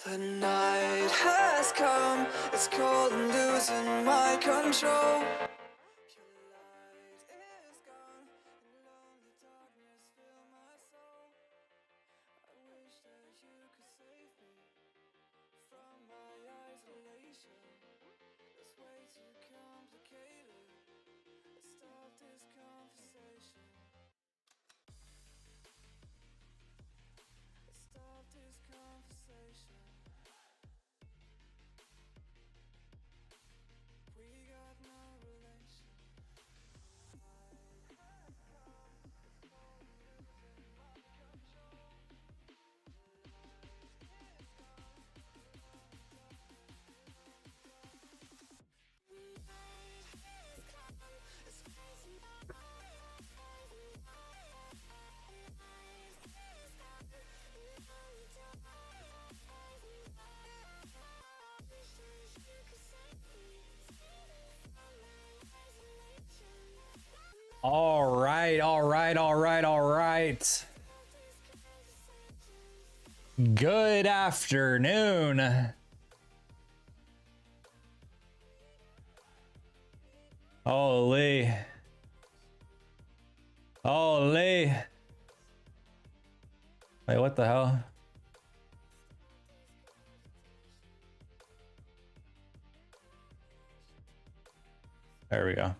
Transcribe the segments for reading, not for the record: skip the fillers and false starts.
The night has come, it's cold and losing my control. All right. Good afternoon. Holy. Wait, what the hell? There we go.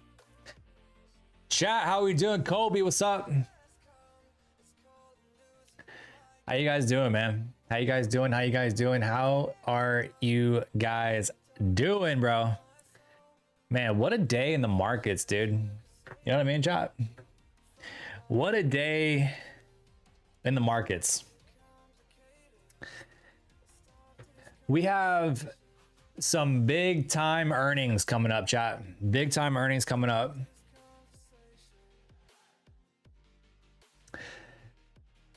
Chat, how we doing? Kobe, what's up? How you guys doing, man? How you guys doing? How are you guys doing, bro? Man, what a day in the markets, dude. You know what I mean, chat? What a day in the markets. We have some big time earnings coming up, chat. Big time earnings coming up.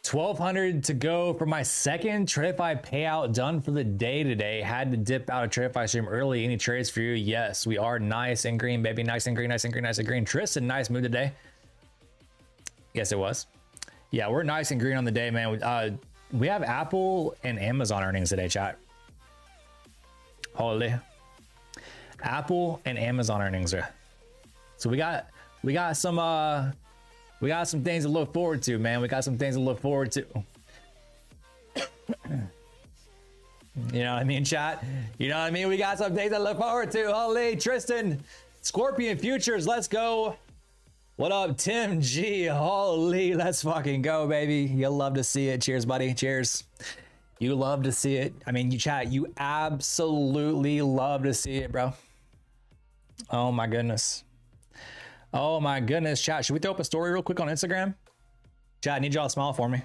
1,200 to go for my second TradeFi payout done for the day today. Had to dip out of TradeFi stream early. Any trades for you? Yes, we are nice and green, baby. Nice and green. Tristan, nice move today. Yes, it was. Yeah, we're nice and green on the day, man. We have Apple and Amazon earnings today, chat. Holy. Apple and Amazon earnings are. So we got some things to look forward to, man. You know what I mean, chat? You know what I mean? We got some things to look forward to. Holy, Tristan. Scorpion Futures, let's go. What up, Tim G? Holy, let's fucking go, baby. You'll love to see it. Cheers, buddy. Cheers. You love to see it. I mean, you chat, you absolutely love to see it, bro. Oh my goodness. Oh my goodness, chat. Should we throw up a story real quick on Instagram? Chat, I need y'all to smile for me.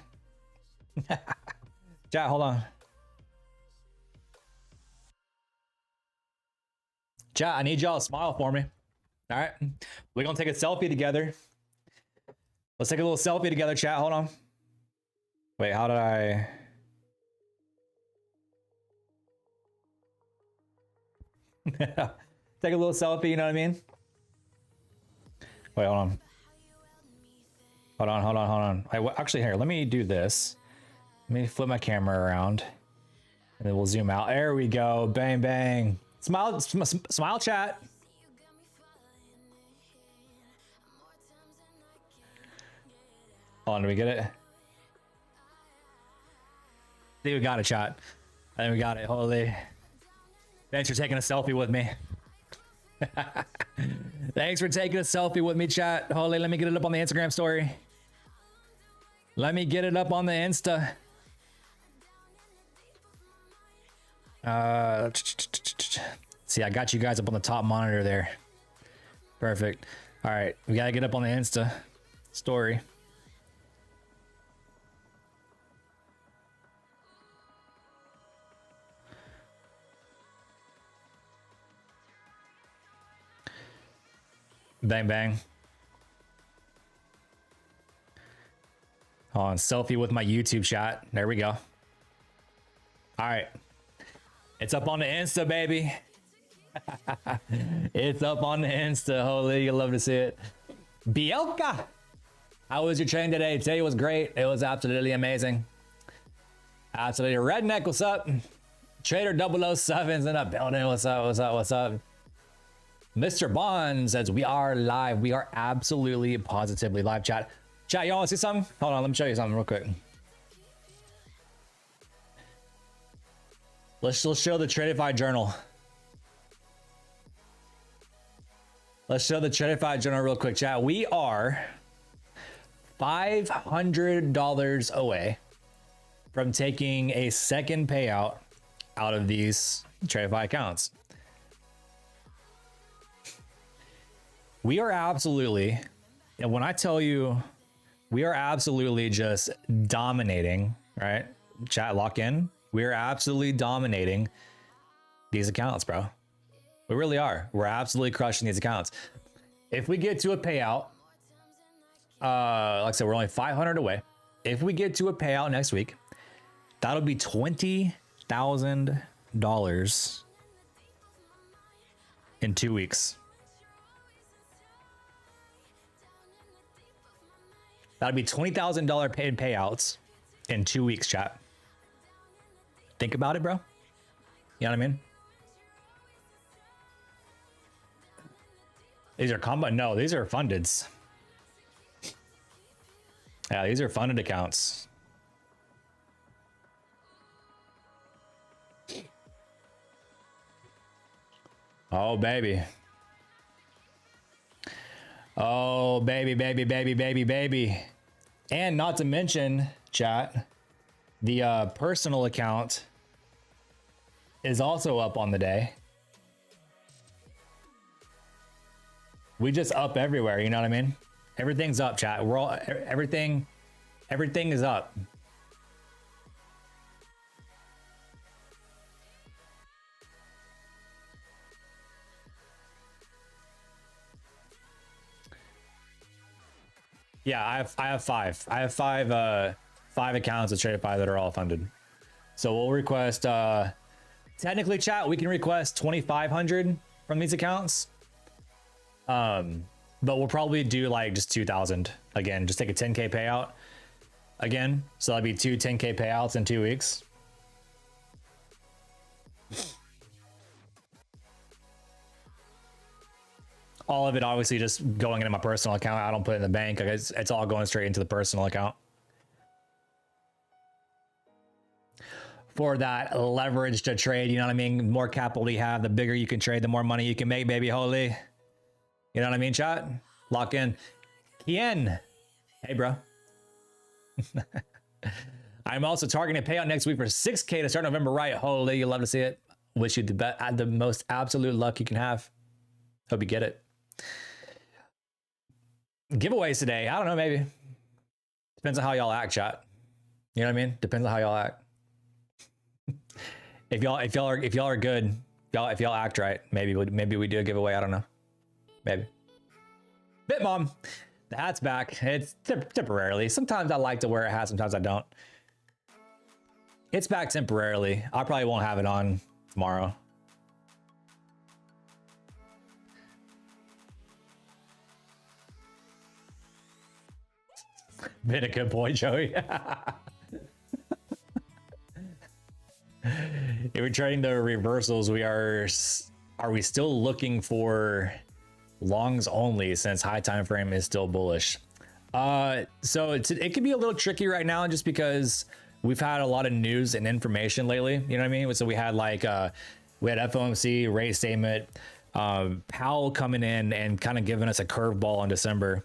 Chat, hold on. Chat, I need y'all to smile for me. All right. We're going to take a selfie together. Let's take a little selfie together, chat. Hold on. Wait, how did I... Take a little selfie, you know what I mean? Wait, hold on. Actually, here, let me do this. Let me flip my camera around. And then we'll zoom out. There we go. Bang, bang. Smile, smile, chat. Hold on, do we get it? I think we got it, chat. I think we got it. Holy. Thanks for taking a selfie with me. Thanks for taking a selfie with me, chat. Holy, let me get it up on the Instagram story. Let me get it up on the Insta. See, I got you guys up on the top monitor there. Perfect. All right, we gotta get up on the Insta story. Bang, bang. Hold on, selfie with my YouTube shot. There we go. All right. It's up on the Insta, baby. It's up on the Insta. Holy, you'll love to see it. Bielka, how was your train today? Today was great. It was absolutely amazing. Absolutely. Redneck, what's up? Trader 007's in the building. What's up? What's up? What's up? Mr. Bond says we are live. We are absolutely positively live. Chat, y'all want to see something? Hold on, let me show you something real quick. Let's show the Tradified journal. Let's show the Tradified journal real quick, chat. We are $500 away from taking a second payout out of these Tradified accounts. We are absolutely, and when I tell you, we are absolutely just dominating, right? Chat, lock in. We are absolutely dominating these accounts, bro. We really are. We're absolutely crushing these accounts. If we get to a payout, like I said, we're only 500 away. If we get to a payout next week, that'll be $20,000 in 2 weeks. That'll be $20,000 paid payouts in 2 weeks, chat. Think about it, bro. You know what I mean? These are combo. No, these are fundeds. Yeah, these are funded accounts. Oh, baby. Oh, baby, baby, baby, baby, baby. And not to mention, chat, the personal account is also up on the day. We just up everywhere, you know what I mean? Everything's up, chat. We're all everything is up. Yeah, I have five. I have five accounts of Tradify that are all funded. So we'll request technically, chat, we can request 2,500 from these accounts. But we'll probably do like just 2,000 again, just take a 10K payout again. So that'd be two 10K payouts in 2 weeks. All of it obviously just going into my personal account. I don't put it in the bank. It's all going straight into the personal account. For that leverage to trade, you know what I mean? The more capital you have, the bigger you can trade, the more money you can make, baby. Holy. You know what I mean, chat? Lock in. Kien. Hey, bro. I'm also targeting a payout next week for 6K to start November, right? Holy, you love to see it. Wish you the most absolute luck you can have. Hope you get it. Giveaways today. I don't know, maybe. Depends on how y'all act, chat. You know what I mean? Depends on how y'all act. If y'all are good, if y'all act right, maybe we do a giveaway. I don't know. Maybe. Bitmom, the hat's back. It's temporarily. Sometimes I like to wear a hat, sometimes I don't. It's back temporarily. I probably won't have it on tomorrow. Been a good boy, Joey. If we're trading the reversals, are we still looking for longs only since high time frame is still bullish? So it can be a little tricky right now just because we've had a lot of news and information lately. You know what I mean? So we had we had FOMC rate statement, Powell coming in and kind of giving us a curveball in December.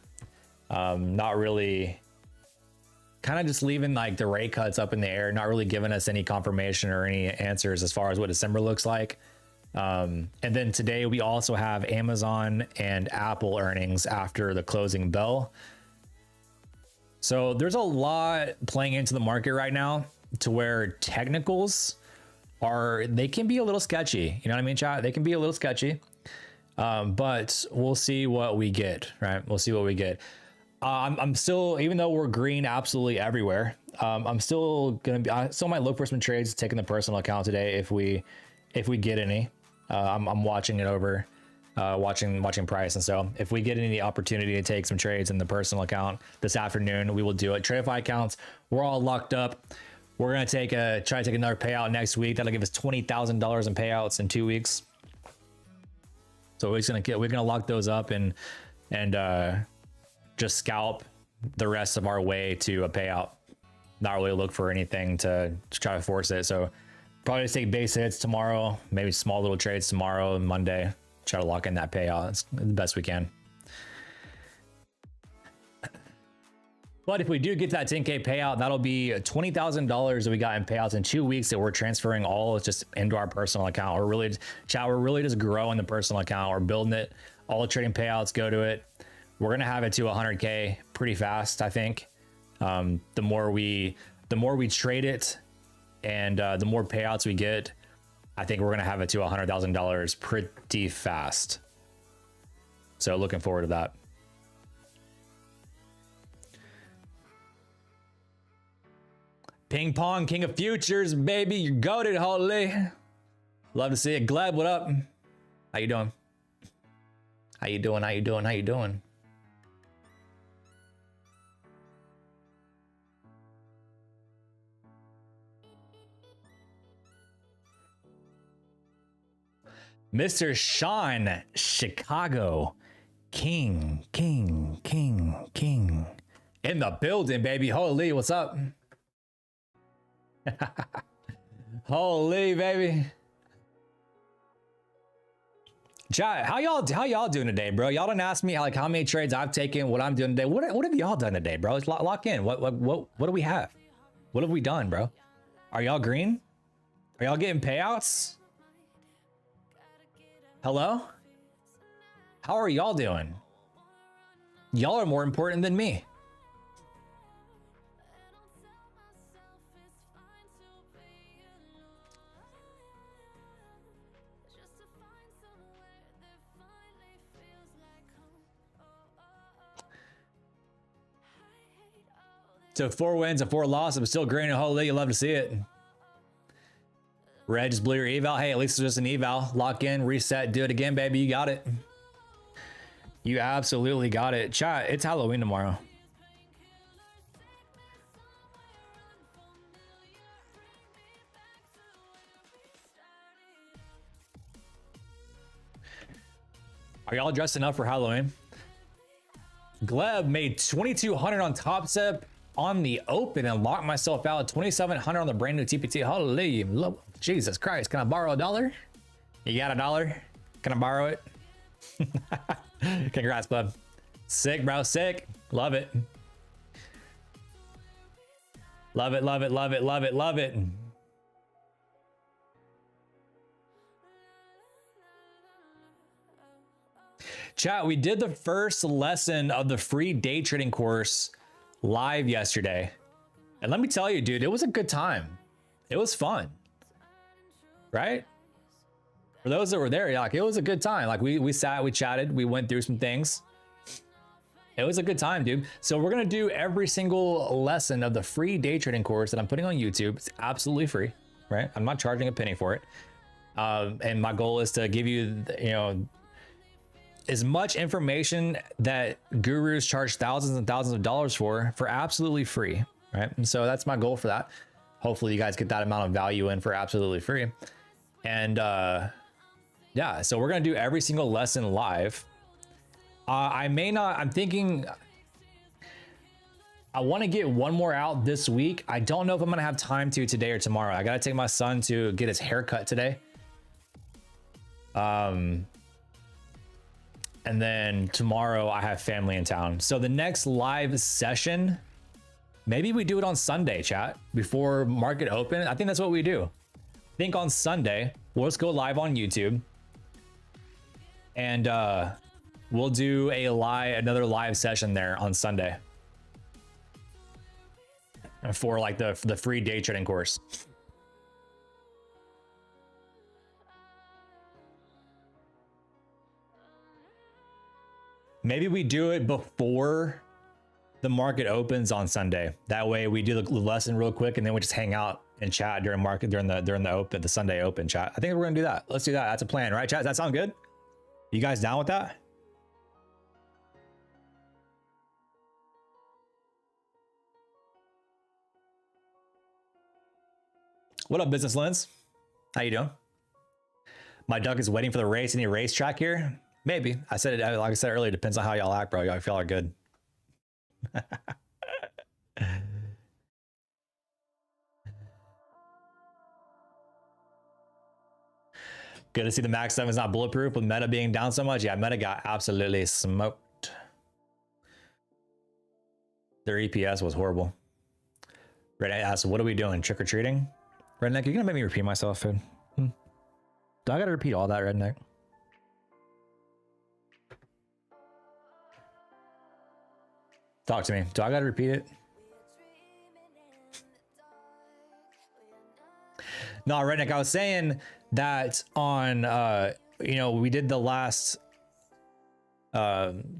Not really, kind of just leaving like the rate cuts up in the air, not really giving us any confirmation or any answers as far as what December looks like. And then today we also have Amazon and Apple earnings after the closing bell. So there's a lot playing into the market right now to where technicals they can be a little sketchy. You know what I mean, chat? They can be a little sketchy. But we'll see what we get, right? We'll see what we get. I'm still, even though we're green absolutely everywhere, I'm still gonna be. I still might look for some trades taking the personal account today if we get any. I'm watching it over, watching price, and so if we get any opportunity to take some trades in the personal account this afternoon, we will do it. Tradify accounts, we're all locked up. We're gonna try to take another payout next week. That'll give us $20,000 in payouts in 2 weeks. So we're gonna lock those up and just scalp the rest of our way to a payout. Not really look for anything to try to force it. So probably just take base hits tomorrow, maybe small little trades tomorrow and Monday. Try to lock in that payout. It's the best we can. But if we do get that 10K payout, that'll be $20,000 that we got in payouts in 2 weeks that we're transferring all just into our personal account. We're really just growing the personal account. We're building it. All the trading payouts go to it. We're gonna have it to 100K pretty fast, I think. The more we trade it, and the more payouts we get, I think we're gonna have it to $100,000 pretty fast. So looking forward to that. Ping Pong, King of Futures, baby. You goated, holy. Love to see it. Gleb, what up? How you doing? How you doing? How you doing? How you doing? Mr. Sean, Chicago. King. In the building, baby. Holy, what's up? Holy, baby. Chat, how y'all doing today, bro? Y'all didn't ask me like how many trades I've taken, what I'm doing today. What have y'all done today, bro? Let's lock in. What do we have? What have we done, bro? Are y'all green? Are y'all getting payouts? Hello? How are y'all doing? Y'all are more important than me. So 4 wins and 4 losses. I'm still green and holy. You love to see it. Red just blew your eval. Hey, at least it's just an eval. Lock in, reset, do it again, baby. You got it. You absolutely got it. Chat, it's Halloween tomorrow. Are y'all dressing up for Halloween? Gleb made 2,200 on Top Step on the open and locked myself out at 2,700 on the brand new TPT. Holy, Jesus Christ. Can I borrow $1? You got $1? Can I borrow it? Congrats, bud. Sick, bro. Sick. Love it. Love it, love it, love it, love it, love it. Chat, we did the first lesson of the free day trading course live yesterday. And let me tell you, dude, it was a good time. It was fun. Right? For those that were there, like, it was a good time. Like we sat, we chatted, we went through some things. It was a good time, dude. So we're gonna do every single lesson of the free day trading course that I'm putting on YouTube. It's absolutely free, right? I'm not charging a penny for it. And my goal is to give you, you know, as much information that gurus charge thousands and thousands of dollars for absolutely free, right? And so that's my goal for that. Hopefully you guys get that amount of value in for absolutely free. And yeah, so we're gonna do every single lesson live. I'm thinking I want to get one more out this week. I don't know if I'm gonna have time to today or tomorrow. I gotta take my son to get his haircut today. And then tomorrow I have family in town. So the next live session, maybe we do it on Sunday, chat, before market open. I think that's what we do. I think on Sunday, we'll just go live on YouTube. And we'll do another live session there on Sunday. For like the free day trading course. Maybe we do it before the market opens on Sunday. That way we do the lesson real quick and then we just hang out and chat during the Sunday open chat. I think we're gonna do that. Let's do that. That's a plan, right, chat? Does that sound good? You guys down with that? What up, Business Lens? How you doing? My duck is waiting for the race. Any racetrack here? Maybe. I said it, like I said earlier, depends on how y'all act, bro. Y'all feel are good. Good to see the Max 7 is not bulletproof with Meta being down so much. Yeah, Meta got absolutely smoked. Their EPS was horrible. Redneck asked, what are we doing? Trick-or-treating? Redneck, you're gonna make me repeat myself, food. Do I gotta repeat all that, Redneck? Talk to me. Do I gotta repeat it? No, Redneck, I was saying that on, you know, we did the last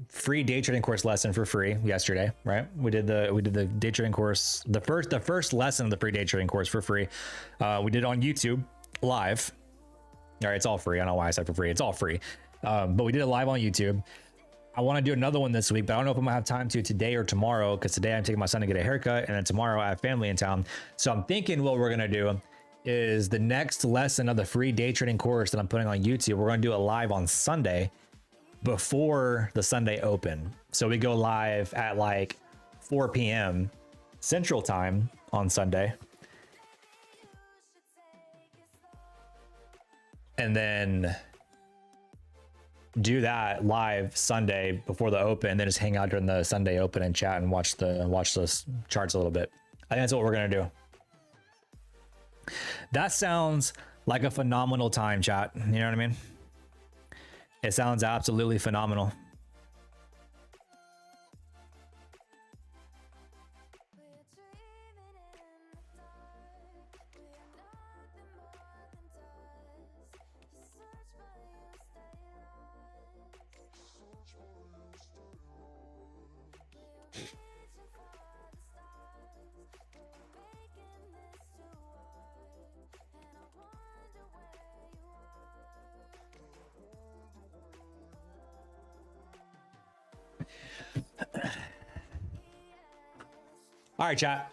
free day trading course lesson for free yesterday, right? We did the day trading course, the first lesson of the free day trading course for free. We did it on YouTube live. All right, it's all free. I don't know why I said for free. It's all free. But we did it live on YouTube. I want to do another one this week, but I don't know if I'm gonna have time to today or tomorrow, because today I'm taking my son to get a haircut, and then tomorrow I have family in town. So I'm thinking what we're gonna do is the next lesson of the free day trading course that I'm putting on YouTube, we're gonna do it live on Sunday before the Sunday open. So we go live at like 4 p.m. Central Time on Sunday. And then do that live Sunday before the open, and then just hang out during the Sunday open and chat and watch those charts a little bit. I think that's what we're gonna do. That sounds like a phenomenal time, chat. You know what I mean? It sounds absolutely phenomenal. All right, chat.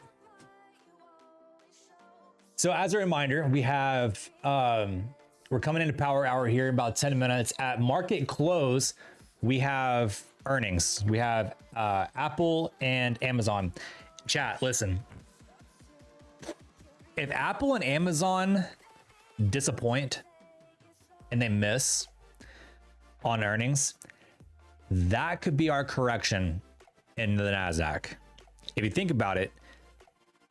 So as a reminder, we have, we're coming into power hour here in about 10 minutes. At market close, we have earnings. We have Apple and Amazon. Chat, listen. If Apple and Amazon disappoint and they miss on earnings, that could be our correction in the Nasdaq. If you think about it,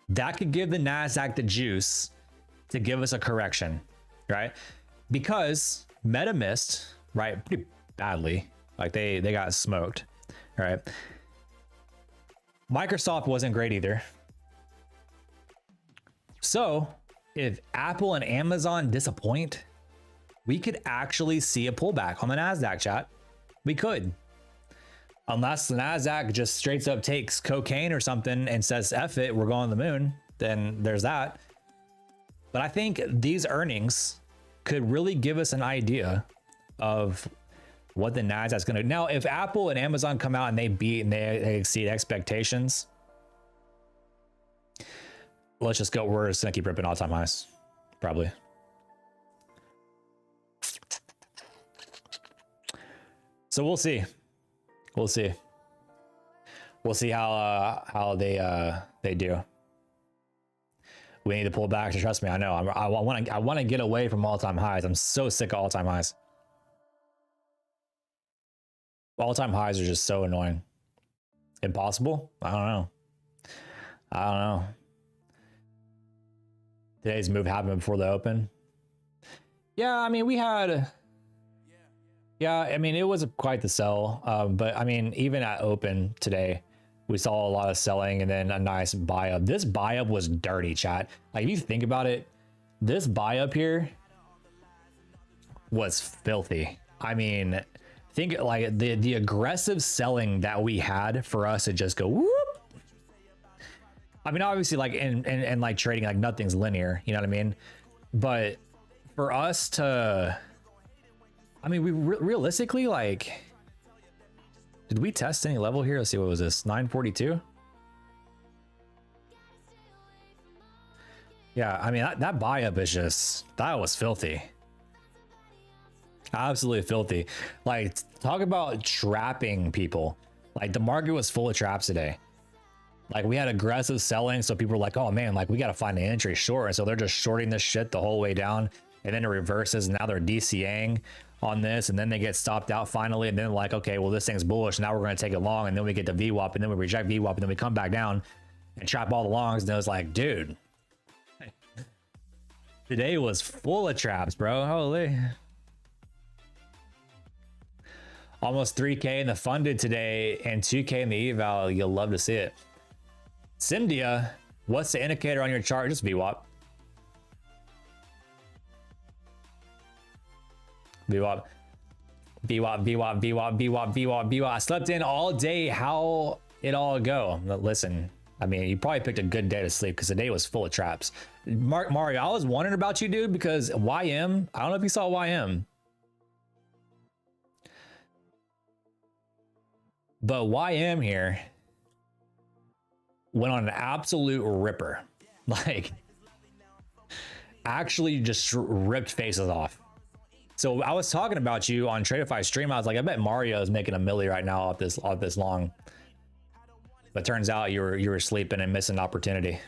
that could give the Nasdaq the juice to give us a correction, right? Because Meta missed, right, pretty badly. Like they got smoked, right? Microsoft wasn't great either. So if Apple and Amazon disappoint, we could actually see a pullback on the Nasdaq, chat. We could. Unless the Nasdaq just straight up takes cocaine or something and says, F it, we're going to the moon, then there's that. But I think these earnings could really give us an idea of what the Nasdaq's going to do. Now, if Apple and Amazon come out and they beat and they exceed expectations, let's just go, we're just going to keep ripping all-time highs, probably. So we'll see. We'll see. We'll see how they do. We need to pull back. Trust me, I know. I want to get away from all-time highs. I'm so sick of all-time highs. All-time highs are just so annoying. Impossible? I don't know. I don't know. Today's move happened before the open. Yeah, I mean, we had. Yeah, I mean, it was quite the sell, but I mean, even at open today, we saw a lot of selling and then a nice buy up. This buy up was dirty, chat. Like, if you think about it, this buy up here was filthy. I mean, think like the aggressive selling that we had for us to just go whoop. I mean, obviously, like in like trading, like nothing's linear, you know what I mean? But for us to, I mean, we realistically, like, did we test any level here? Let's see, what was this? 942? Yeah, I mean, that buy up is just, that was filthy. Absolutely filthy. Like, talk about trapping people. Like, the market was full of traps today. Like, we had aggressive selling, so people were like, oh man, like, we got to find an entry short. And so they're just shorting this shit the whole way down. And then it reverses, and now they're DCAing on this, and then they get stopped out finally. And then, like, okay, well, this thing's bullish. Now we're going to take it long, and then we get the VWAP, and then we reject VWAP, and then we come back down and trap all the longs. And it was like, dude, today was full of traps, bro. Holy. Almost 3K in the funded today and 2K in the eval. You'll love to see it. Cyndia, what's the indicator on your chart? Just VWAP. VWAP. VWAP, VWAP, VWAP, VWAP, VWAP, VWAP. I slept in all day. How it all go? Listen, I mean, you probably picked a good day to sleep because the day was full of traps. Mario, I was wondering about you, dude, because YM, I don't know if you saw YM. But YM here went on an absolute ripper. Like, actually just ripped faces off. So I was talking about you on Tradeify stream. I was like, I bet Mario is making a milli right now off this long. But turns out you were sleeping and missing opportunity.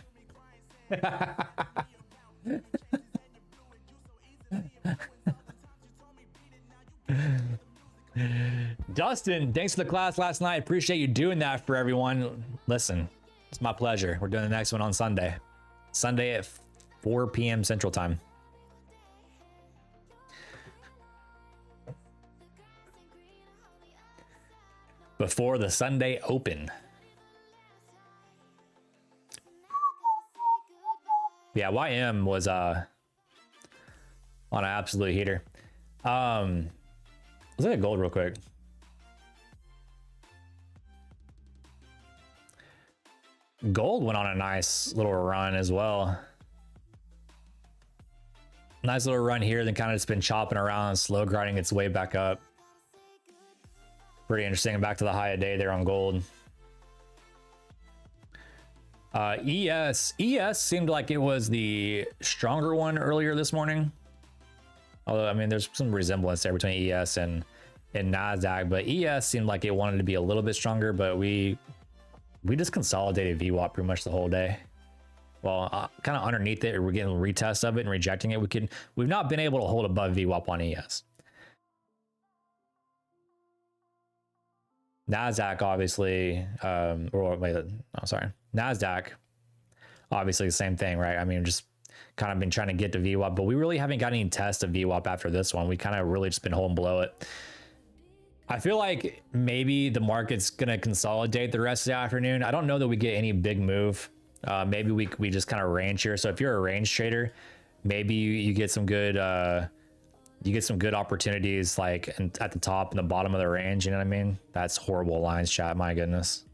Dustin, thanks for the class last night. Appreciate you doing that for everyone. Listen, it's my pleasure. We're doing the next one on Sunday. Sunday at 4 p.m. Central Time. Before the Sunday Open. Yeah, YM was on an absolute heater. Let's look at gold real quick. Gold went on a nice little run as well. Nice little run here, then kind of just been chopping around, slow grinding its way back up. Pretty interesting. Back to the high of day there on gold. ES seemed like it was the stronger one earlier this morning. Although, I mean, there's some resemblance there between ES and Nasdaq, but ES seemed like it wanted to be a little bit stronger, but we just consolidated VWAP pretty much the whole day. Well, kind of underneath it, we're getting retests of it and rejecting it. We've not been able to hold above VWAP on ES. Nasdaq, obviously, Nasdaq, obviously the same thing, right? I mean, just kind of been trying to get to VWAP, but we really haven't got any tests of VWAP after this one. We kind of really just been holding below it. I feel like maybe the market's going to consolidate the rest of the afternoon. I don't know that we get any big move. Maybe we just kind of range here. So if you're a range trader, maybe you get some good, opportunities like at the top and the bottom of the range. You know what I mean? That's horrible lines, chat. My goodness.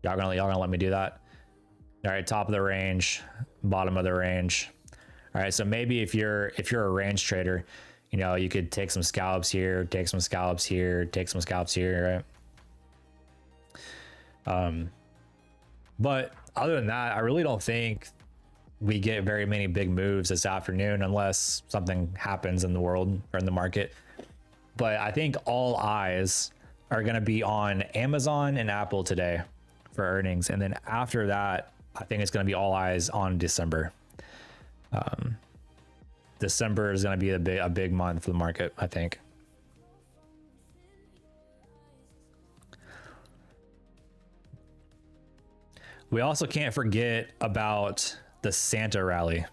Y'all gonna let me do that? All right, top of the range, bottom of the range. All right, so maybe if you're a range trader, you know, you could take some scalps here, take some scalps here, take some scalps here, right? But other than that, I really don't think we get very many big moves this afternoon unless something happens in the world or in the market. But I think all eyes are going to be on Amazon and Apple today for earnings. And then after that, I think it's going to be all eyes on December. December is going to be a big month for the market, I think. We also can't forget about the Santa rally.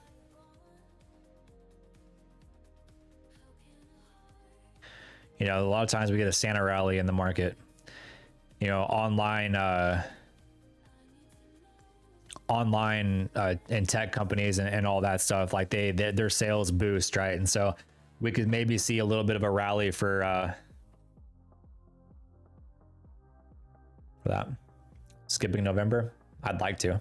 You know, a lot of times we get a Santa rally in the market. You know, online and tech companies and all that stuff, like their sales boost, right? And so we could maybe see a little bit of a rally for that. Skipping November, I'd like to.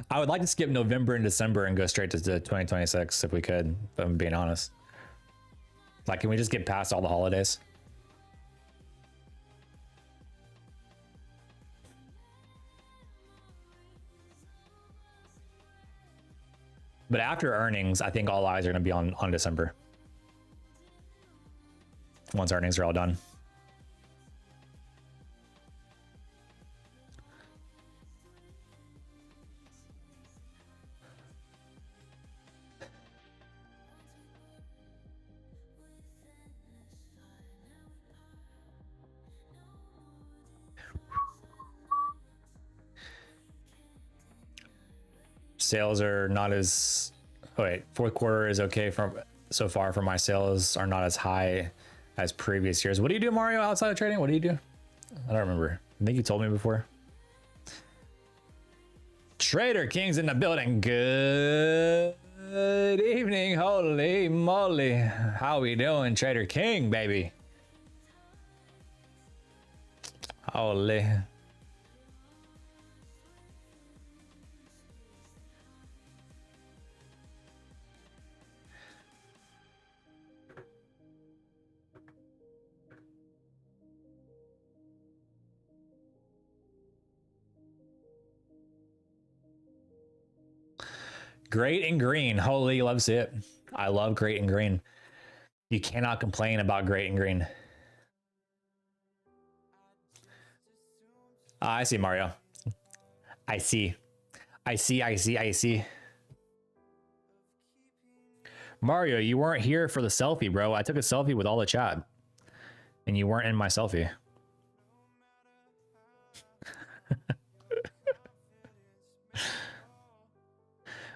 I would like to skip November and December and go straight to 2026 if we could, if I'm being honest. Like, can we just get past all the holidays? But after earnings, I think all eyes are going to be on December. Once earnings are all done. Sales are not as, oh wait, fourth quarter is okay so far for my sales are not as high as previous years. What do you do, Mario, outside of trading? What do you do? I don't remember. I think you told me before. Trader King's in the building. Good evening. Holy moly. How we doing, Trader King, baby? Holy. Great and green. Holy loves it. I love great and green. You cannot complain about great and green. I see, Mario. I see. I see. Mario, you weren't here for the selfie, bro. I took a selfie with all the chat. And you weren't in my selfie.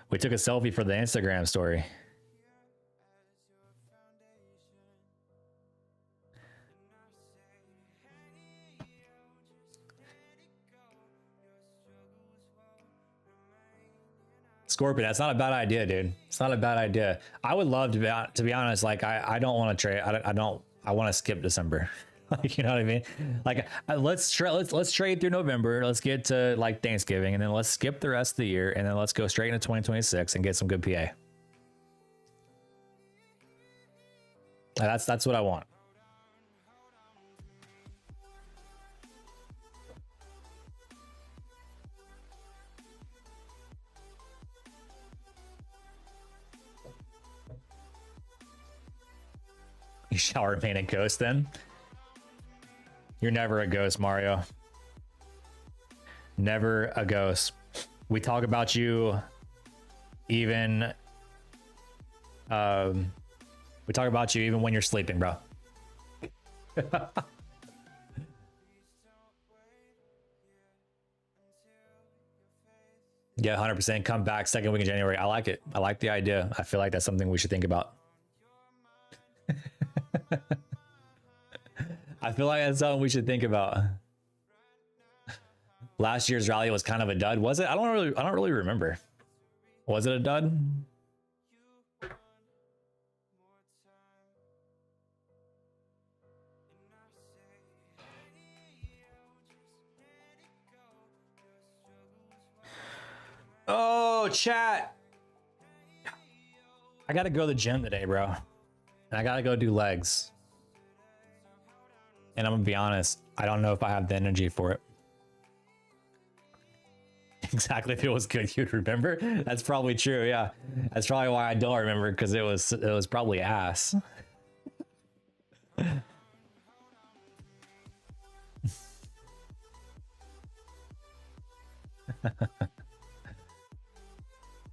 We took a selfie for the Instagram story. Scorpion, that's not a bad idea, dude. It's not a bad idea. I would love to be honest, like I don't want to trade. I want to skip December. Like, you know what I mean? Like let's trade through November. Let's get to like Thanksgiving, and then let's skip the rest of the year, and then let's go straight into 2026 and get some good PA. That's what I want. You shall remain a ghost then? You're never a ghost, Mario. Never a ghost. We talk about you even we talk about you even when you're sleeping, bro. Yeah, 100% come back second week in January. I like it. I like the idea. I feel like that's something we should think about. I feel like that's something we should think about. Last year's rally was kind of a dud, was it? I don't really remember. Was it a dud? Oh, chat. I gotta go to the gym today, bro. And I gotta go do legs. And I'm gonna be honest, I don't know if I have the energy for it. Exactly, if it was good, you'd remember. That's probably true, yeah. That's probably why I don't remember, because it was probably ass.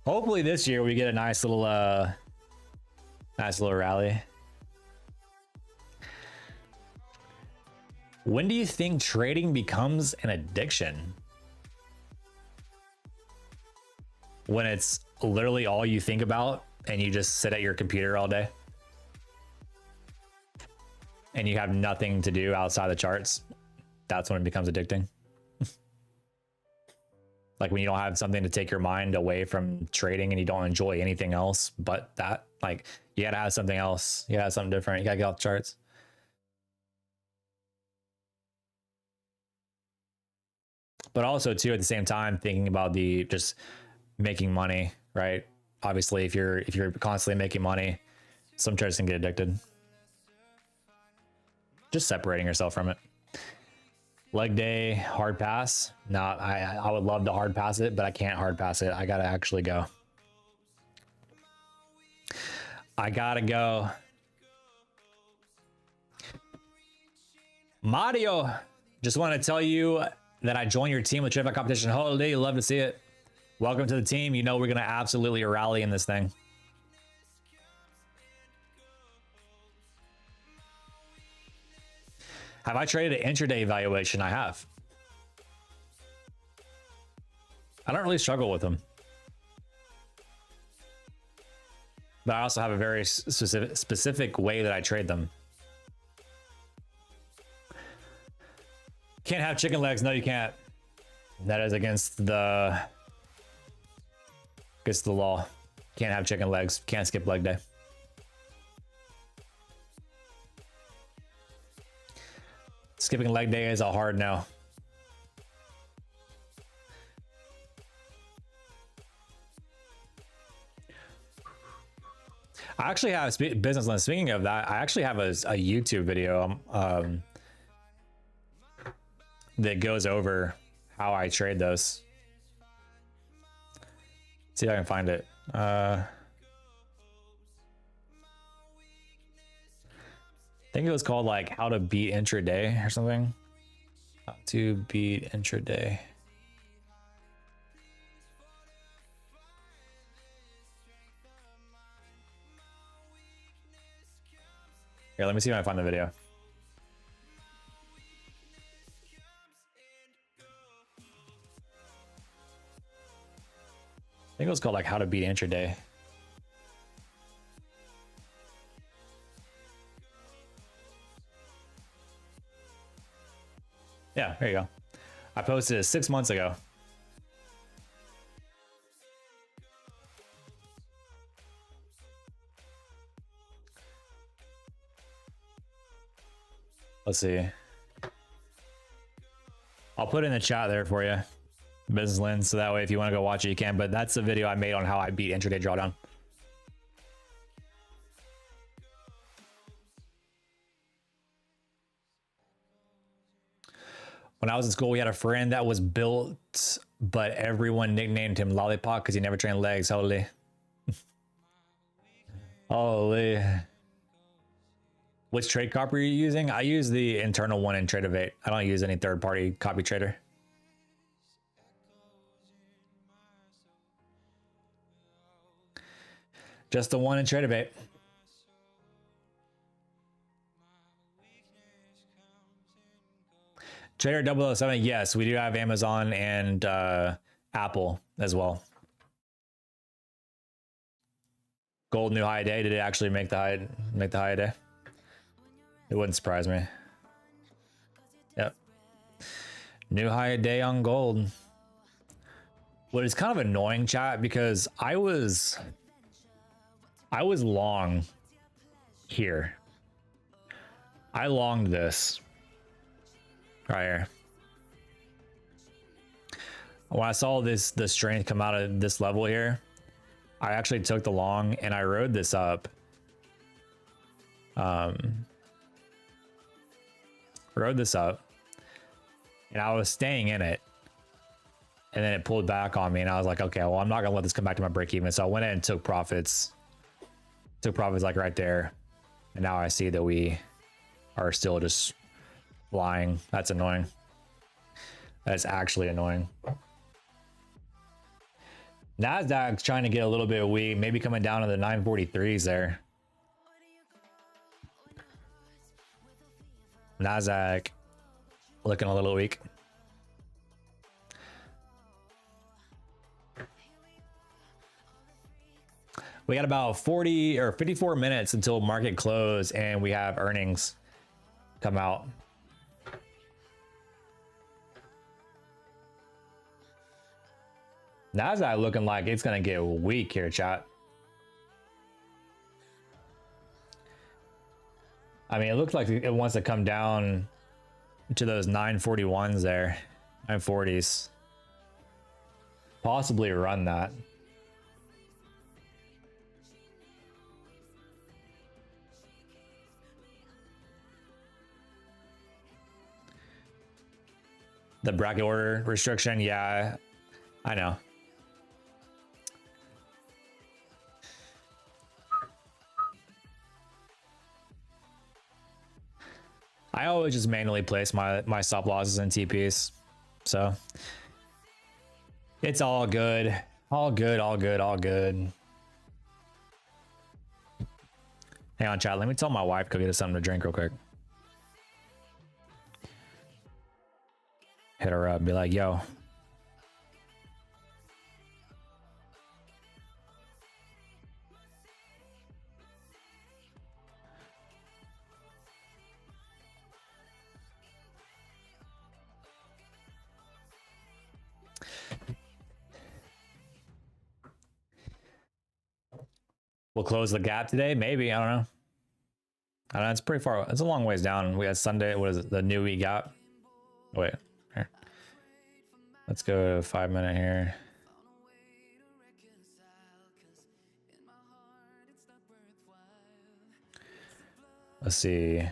Hopefully this year we get a nice little rally. When do you think trading becomes an addiction? When it's literally all you think about and you just sit at your computer all day and you have nothing to do outside the charts. That's when it becomes addicting. Like when you don't have something to take your mind away from trading and you don't enjoy anything else but that. Like you gotta have something else. You gotta have something different. You gotta get off the charts. But also too, at the same time, thinking about the just making money, right? Obviously, if you're constantly making money, some traders can get addicted. Just separating yourself from it. Leg day, hard pass. No, I would love to hard pass it, but I can't hard pass it. I gotta actually go. I gotta go. Mario, just want to tell you that I joined your team with Trade Competition. Holy, love to see it. Welcome to the team. You know we're gonna absolutely rally in this thing. Have I traded an intraday evaluation? I have. I don't really struggle with them. But I also have a very specific way that I trade them. Can't have chicken legs. No, you can't. That is against the law. Can't have chicken legs. Can't skip leg day. Skipping leg day is a hard no. I actually have business lens. Speaking of that, I actually have a YouTube video that goes over how I trade those. See if I can find it. I think it was called like how to beat intraday or something. How to beat intraday. Here, let me see if I find the video. I think it was called like how to beat intraday. Yeah, there you go. I posted it 6 months ago. Let's see. I'll put it in the chat there for you. Business lens, so that way if you want to go watch it, you can. But that's the video I made on how I beat intraday drawdown. When I was in school, we had a friend that was built, but everyone nicknamed him Lollipop because he never trained legs. Holy. Holy. Which trade copy are you using? I use the internal one in Tradeovate. I don't use any third-party copy trader. Just the one in Tradeovate. Trader 007, yes, we do have Amazon and Apple as well. Gold new high day. Did it actually make the high day? It wouldn't surprise me. Yep. New high day on gold. What is kind of annoying, chat, because I was long here. I longed this right here. When I saw the strength come out of this level here, I actually took the long and I rode this up. Rode this up and I was staying in it, and then it pulled back on me and I was like, okay, well, I'm not gonna let this come back to my break even. So I went in and took profits like right there, and now I see that we are still just flying. That's annoying. That's actually annoying. Nasdaq's trying to get a little bit weak, maybe coming down to the 943s there. Nasdaq looking a little weak. We got about 40 or 54 minutes until market close, and we have earnings come out. Nasdaq looking like it's gonna get weak here, chat. I mean, it looks like it wants to come down to those 941s there, 940s. Possibly run that. The bracket order restriction, yeah, I know. I always just manually place my stop losses in TPs, so it's all good, all good, all good, all good. Hang on, chat. Let me tell my wife to go get us something to drink real quick. Hit her up, be like, yo. We'll close the gap today, maybe. I don't know. I don't know. It's pretty far. It's a long ways down. We got Sunday. What is it? The new week gap. Wait. Here. Let's go 5 minute here. Let's see.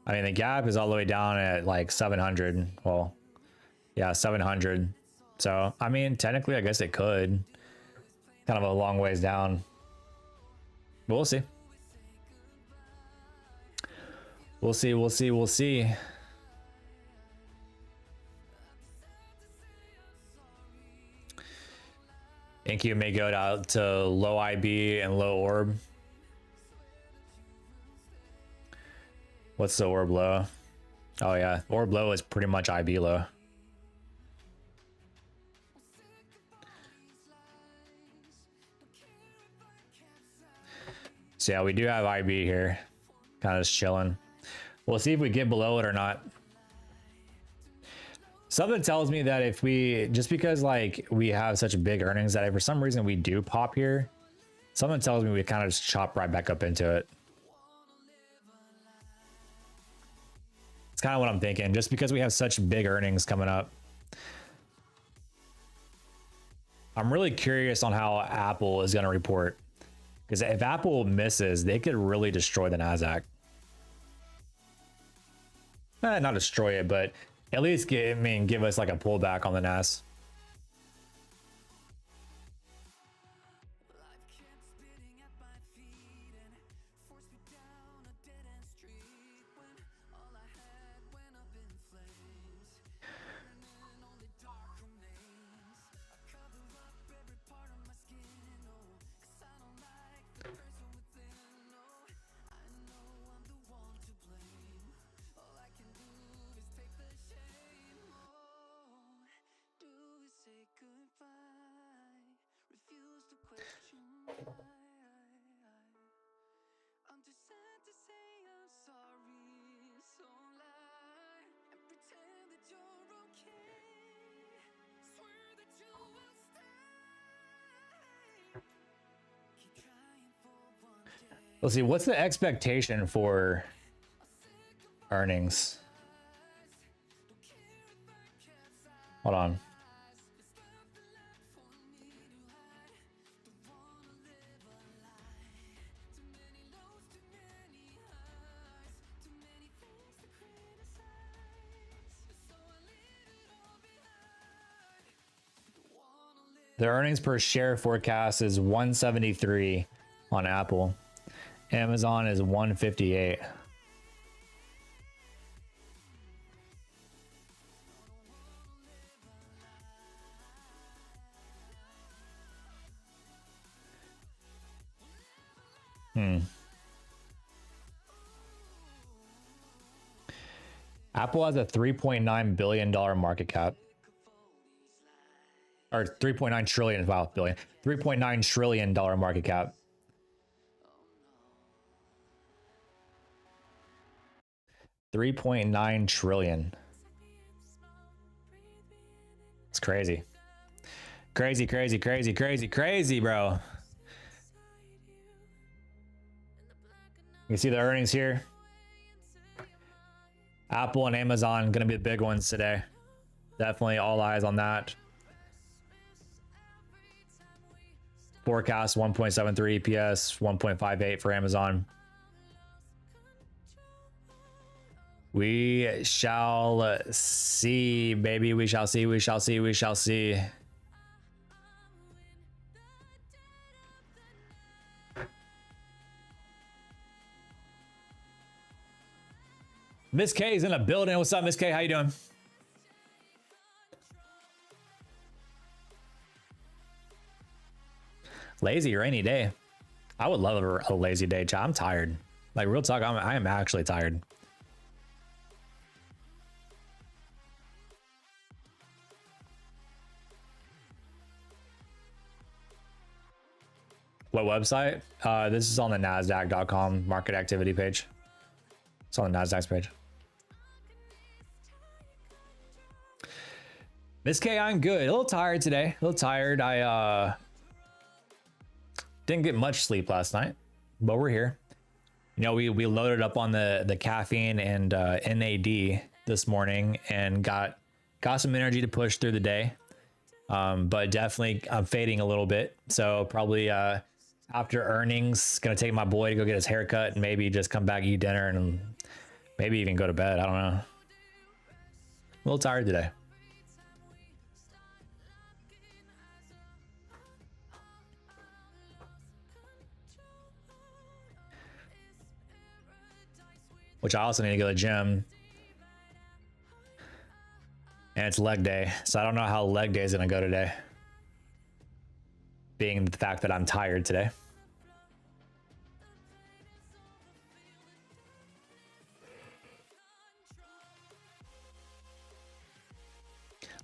I mean, the gap is all the way down at like 700. Well, yeah, 700. So, I mean, technically, I guess it could. Kind of a long ways down. But we'll see. We'll see, we'll see, we'll see. Inky may go out to low IB and low orb. What's the orb low? Oh yeah, orb low is pretty much IB low. So yeah, we do have IB here. Kind of just chilling. We'll see if we get below it or not. Something tells me that if we, just because like we have such big earnings that if for some reason we do pop here, something tells me we kind of just chop right back up into it. It's kind of what I'm thinking, just because we have such big earnings coming up. I'm really curious on how Apple is going to report, because if Apple misses, they could really destroy the Nasdaq. Not destroy it, but at least give us like a pullback on the NAS. Let's see, what's the expectation for earnings? Hold on. The earnings per share forecast is 173 on Apple. Amazon is 158. Apple has a $3.9 billion market cap. Or 3.9 trillion, wow, billion. $3.9 trillion market cap. $3.9 trillion. It's crazy. Crazy, crazy, crazy, crazy, crazy, bro. You see the earnings here? Apple and Amazon gonna be the big ones today. Definitely all eyes on that. Forecast 1.73 EPS, 1.58 for Amazon. We shall see, baby. We shall see, we shall see, we shall see. Miss K is in a building. What's up, Miss K? How you doing? Lazy rainy day. I would love a lazy day, chat. I'm tired. Like, real talk, I am actually tired. What website? This is on the Nasdaq.com market activity page. It's on the Nasdaq's page. Miss K, I'm good. A little tired today. A little tired. I didn't get much sleep last night, but we're here. You know, we loaded up on the caffeine and NAD this morning and got some energy to push through the day. But definitely I'm fading a little bit. So probably after earnings, gonna take my boy to go get his haircut and maybe just come back, eat dinner, and maybe even go to bed. I don't know. A little tired today. Which I also need to go to the gym. And it's leg day. So I don't know how leg day is gonna go today. Being the fact that I'm tired today.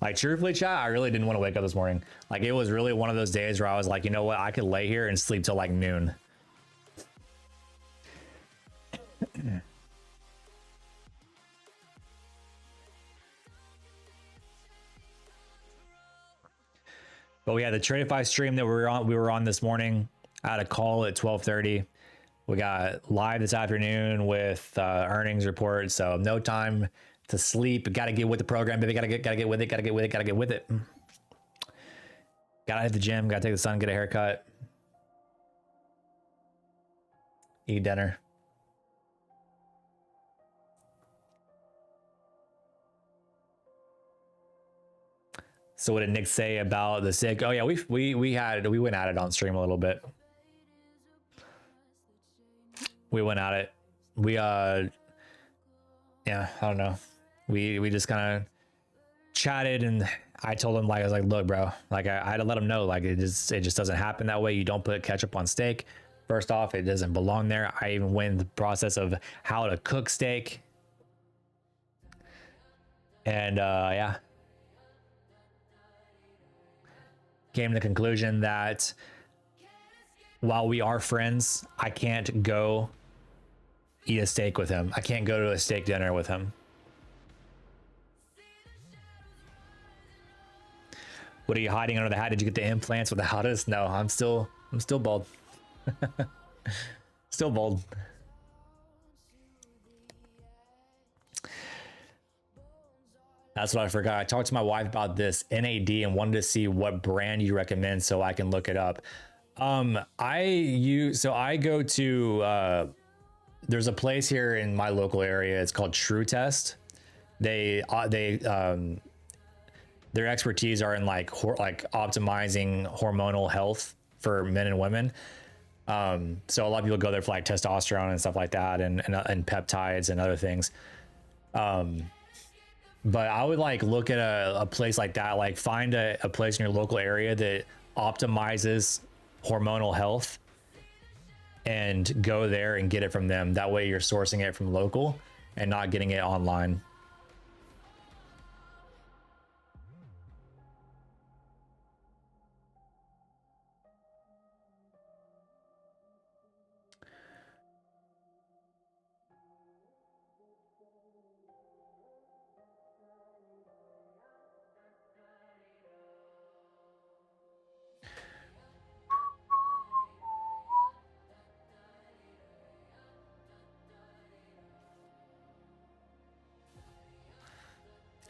Like, truthfully, chat, I really didn't want to wake up this morning. Like, it was really one of those days where I was like, you know what? I could lay here and sleep till like noon. But we had the Tradify stream that we were on this morning. I had a call at 12:30. We got live this afternoon with earnings report. So no time to sleep. Got to get with the program, baby. Got to get with it. Got to get with it. Got to get with it. Got to hit the gym. Got to take the sun, get a haircut, eat dinner. So what did Nick say about the sick? Oh yeah, we went at it on stream a little bit. We went at it. Yeah, I don't know. We just kind of chatted, and I told him, like, I was like, look, bro, like I had to let him know, like it just doesn't happen that way. You don't put ketchup on steak. First off, it doesn't belong there. I even went in the process of how to cook steak. And yeah. Came to the conclusion that while we are friends, I can't go eat a steak with him. I can't go to a steak dinner with him. What are you hiding under the hat? Did you get the implants with the hottest? No, I'm still bald. Still bald. That's what I forgot. I talked to my wife about this NAD and wanted to see what brand you recommend so I can look it up. I go to there's a place here in my local area. It's called True Test. Their expertise are in like optimizing hormonal health for men and women. So a lot of people go there for like testosterone and stuff like that, and peptides and other things. But I would like look at a place like that, like find a place in your local area that optimizes hormonal health and go there and get it from them. That way you're sourcing it from local and not getting it online.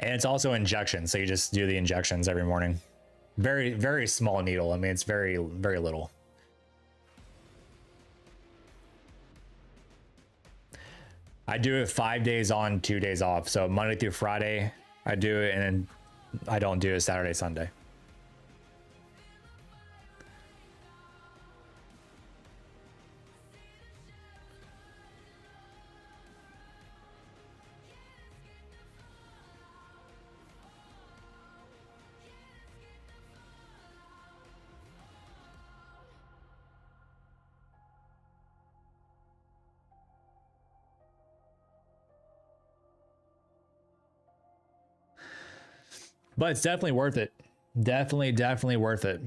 And it's also injections. So you just do the injections every morning. Very, very small needle. I mean, it's very, very little. I do it 5 days on, 2 days off. So Monday through Friday, I do it, and then I don't do it Saturday, Sunday. But it's definitely worth it. Definitely worth it.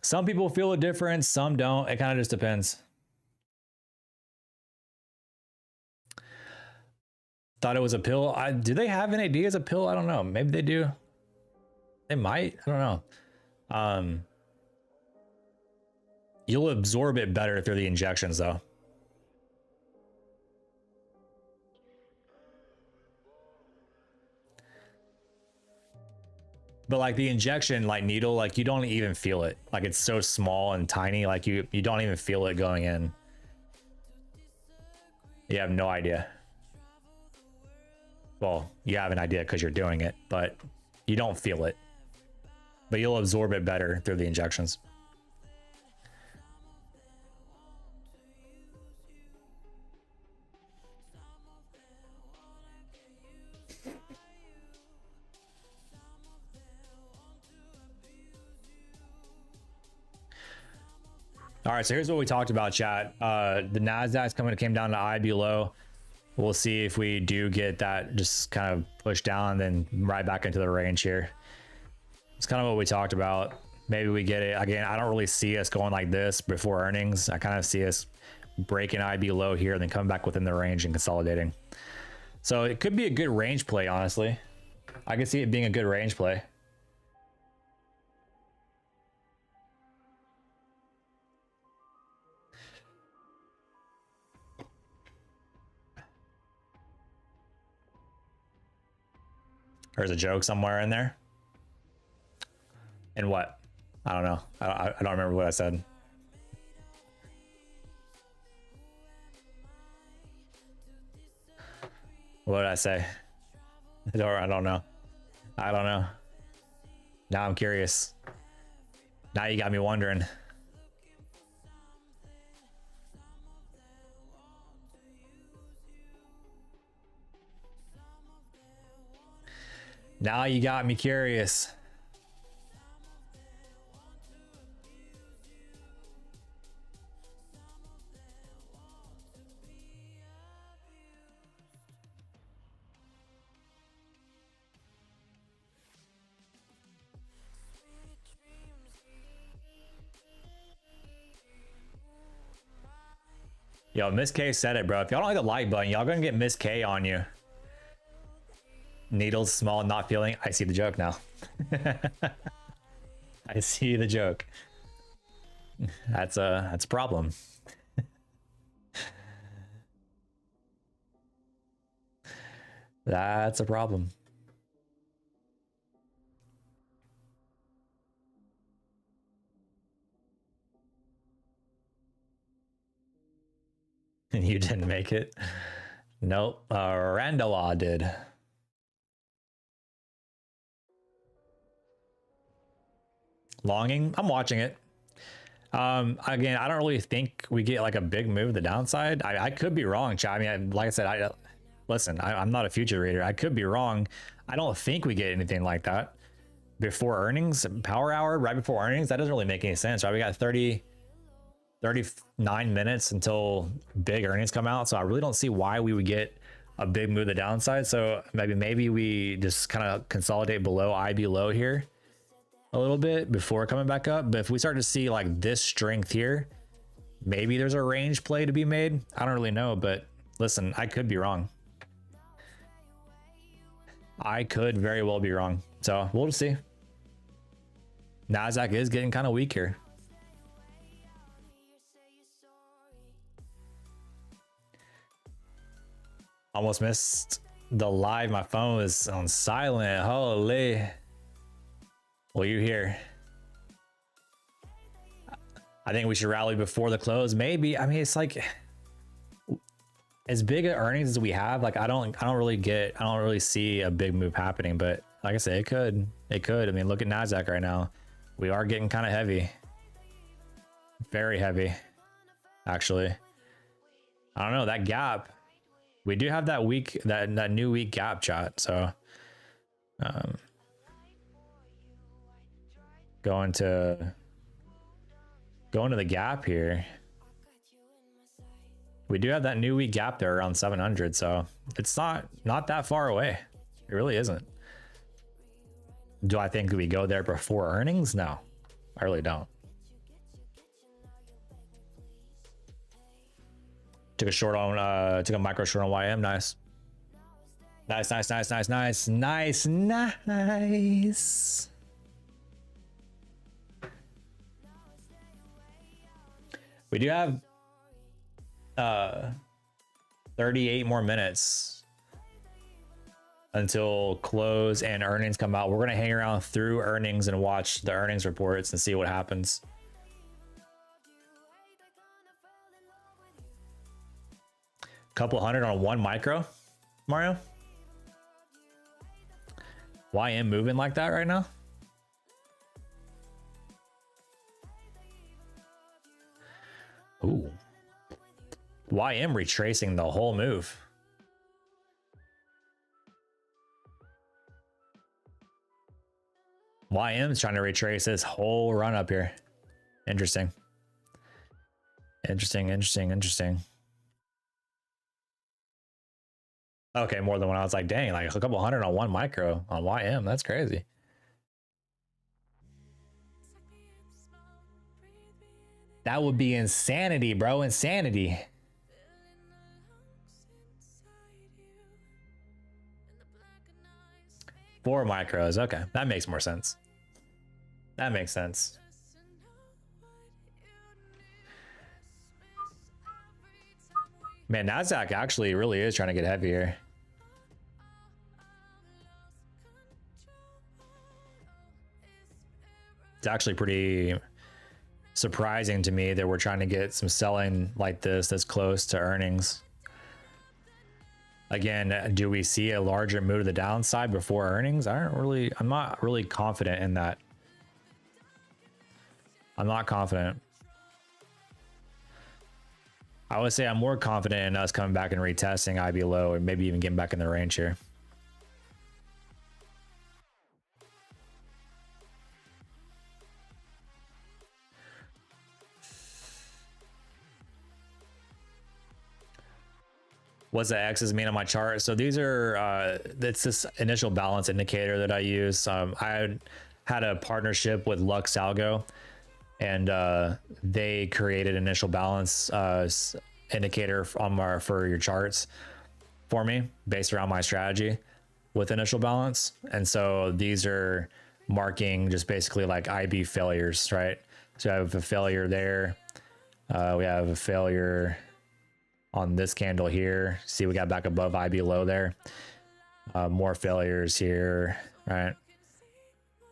Some people feel a difference, some don't. It kind of just depends. Thought it was a pill. Do they have NAD as a pill? I don't know. Maybe they do. They might. I don't know. You'll absorb it better through the injections, though. But like the injection, like needle, like you don't even feel it. Like it's so small and tiny, like you don't even feel it going in. You have no idea. Well, you have an idea because you're doing it, but you don't feel it. But you'll absorb it better through the injections. All right, so here's what we talked about, chat. The Nasdaq's came down to I below. We'll see if we do get that just kind of pushed down, then right back into the range here. It's kind of what we talked about. Maybe we get it again. I don't really see us going like this before earnings. I kind of see us breaking I below here and then coming back within the range and consolidating. So it could be a good range play, honestly. I can see it being a good range play. There's a joke somewhere in there. And what? I don't know. I don't remember what I said. What did I say? I don't know. I don't know. Now I'm curious. Now you got me wondering. Now you got me curious. Yo, Miss K said it, bro. If y'all don't like the like button, y'all gonna get Miss K on you. Needles small, not feeling. I see the joke now. I see the joke. That's a problem. That's a problem. And you didn't make it? Nope. Randall did. Longing, I'm watching it. Again, I don't really think we get like a big move to the downside. I could be wrong, chat. I mean, like I said, listen, I'm not a future reader. I could be wrong. I don't think we get anything like that before earnings. Power hour right before earnings, that doesn't really make any sense, right? We got 39 minutes until big earnings come out, so I really don't see why we would get a big move to the downside. So maybe we just kind of consolidate below I below here a little bit before coming back up. But if we start to see like this strength here, maybe there's a range play to be made. I don't really know, but listen, I could be wrong. I could very well be wrong, so we'll just see. Nasdaq is getting kind of weak here. Almost missed the live. My phone was on silent. Holy. Well, you're here. I think we should rally before the close. Maybe. I mean, it's like as big of earnings as we have. Like, I don't really see a big move happening. But like I said, it could. It could. I mean, look at Nasdaq right now. We are getting kind of heavy. Very heavy, actually. I don't know, that gap. We do have that weak, that new weak gap, chat. So, going to the gap here. We do have that new week gap there around 700, so it's not that far away. It really isn't. Do I think we go there before earnings? No, I really don't. Took a short on, took a micro short on YM. Nice. Nice, nice, nice, nice, nice, nice, nice. We do have 38 more minutes until close and earnings come out. We're going to hang around through earnings and watch the earnings reports and see what happens. Couple hundred on one micro, Mario. YM moving like that right now? Ooh. YM retracing the whole move. YM's trying to retrace this whole run up here. Interesting. Interesting, interesting, interesting. Okay, more than one. I was like, dang, like a couple hundred on one micro on YM. That's crazy. That would be insanity, bro. Insanity. Four micros. Okay, that makes more sense. That makes sense. Man, Nasdaq actually really is trying to get heavier. It's actually pretty surprising to me that we're trying to get some selling like this that's close to earnings. Again, do we see a larger move to the downside before earnings? I'm not really confident in that. I'm not confident. I would say I'm more confident in us coming back and retesting IB low, or maybe even getting back in the range here. What's the X's mean on my chart? So these are, it's this initial balance indicator that I use. I had a partnership with Lux Algo, and they created initial balance indicator for your charts for me based around my strategy with initial balance. And so these are marking just basically like IB failures, right? So I have a failure there. We have a failure on this candle here. See, we got back above IB low there. More failures here, right?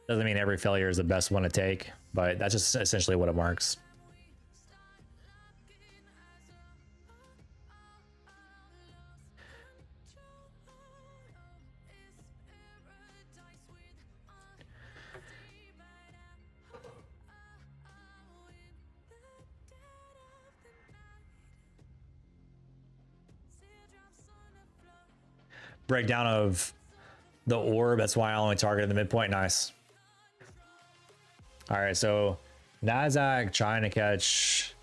Doesn't mean every failure is the best one to take, but that's just essentially what it marks. Breakdown of the orb. That's why I only targeted the midpoint. Nice. All right, so Nasdaq trying to catch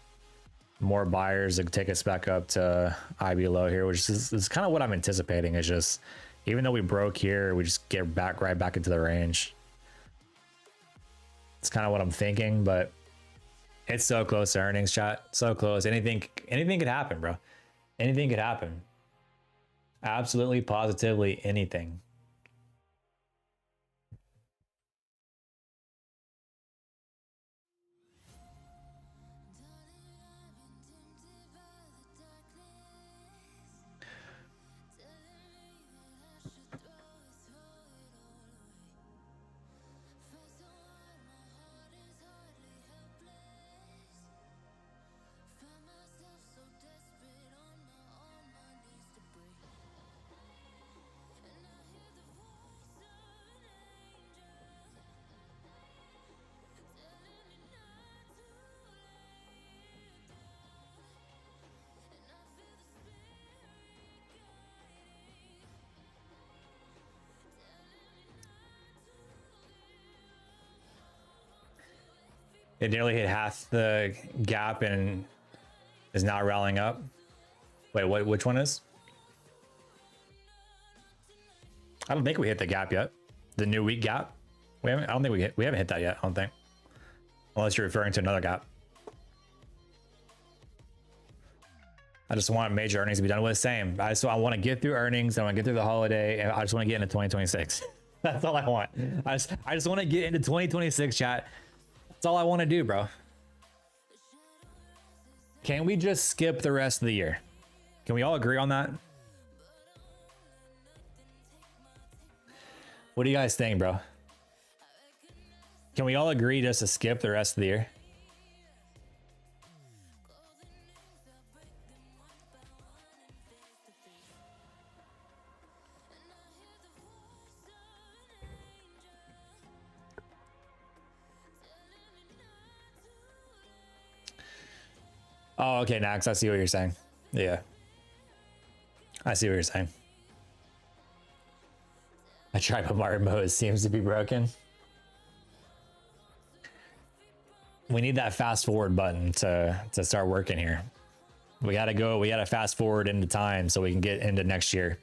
more buyers to take us back up to IB low here, which is kind of what I'm anticipating. Is just, even though we broke here, we just get back right back into the range. It's kind of what I'm thinking, but it's so close to earnings, chat. So close. Anything could happen, bro. Anything could happen. Absolutely, positively anything. It nearly hit half the gap and is now rallying up. Wait, what? Which one is? I don't think we hit the gap yet. The new week gap. We haven't. I don't think we haven't hit that yet. I don't think. Unless you're referring to another gap. I just want major earnings to be done with. Same. I want to get through earnings. I want to get through the holiday, and I just want to get into 2026. That's all I want. I just want to get into 2026, chat. That's all I want to do, bro. Can we just skip the rest of the year? Can we all agree on that? What do you guys think, bro? Can we all agree just to skip the rest of the year? Oh, okay, Nax, I see what you're saying. Yeah. I see what you're saying. I tried, but my remote seems to be broken. We need that fast forward button to start working here. We gotta fast forward into time so we can get into next year.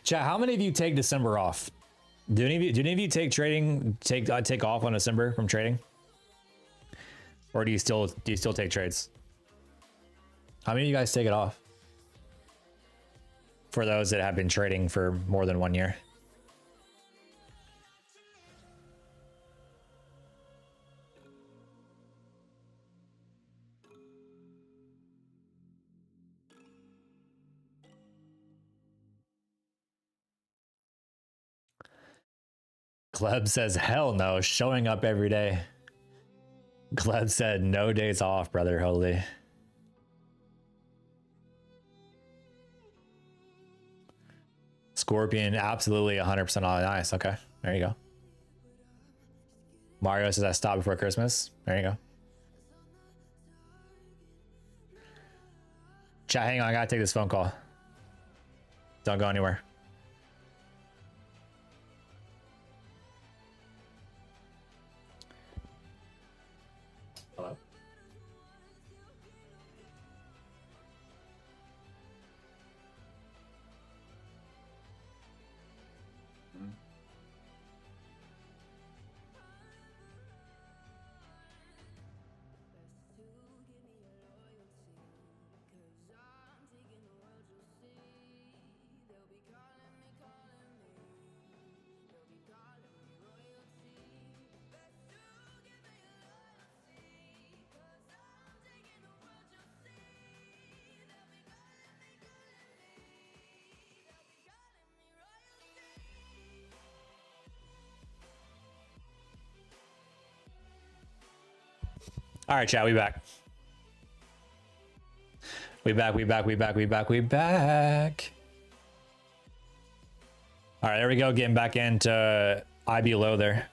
Chat, how many of you take December off? Do any of you take trading, take off on December from trading? Or do you still take trades? How many of you guys take it off? For those that have been trading for more than 1 year. Gleb says, hell no, showing up every day. Gleb said, no days off, brother, holy. Scorpion, absolutely 100% all nice. Okay, there you go. Mario says, I stopped before Christmas. There you go. Chat, hang on, I gotta take this phone call. Don't go anywhere. Hello? All right, chat, we back. We back. All right, there we go. Getting back into IB low there.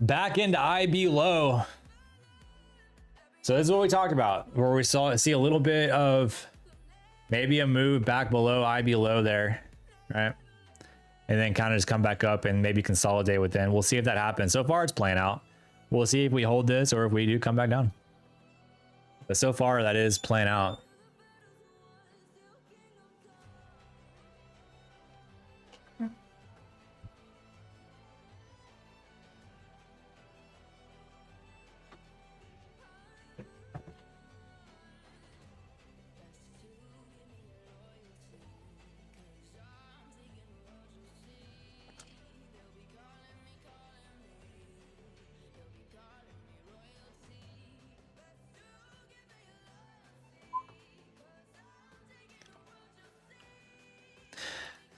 Back into IB low. So this is what we talked about, where we see a little bit of maybe a move back below IB low there, right? And then kind of just come back up and maybe consolidate within. We'll see if that happens. So far it's playing out. We'll see if we hold this or if we do come back down. But so far that is playing out.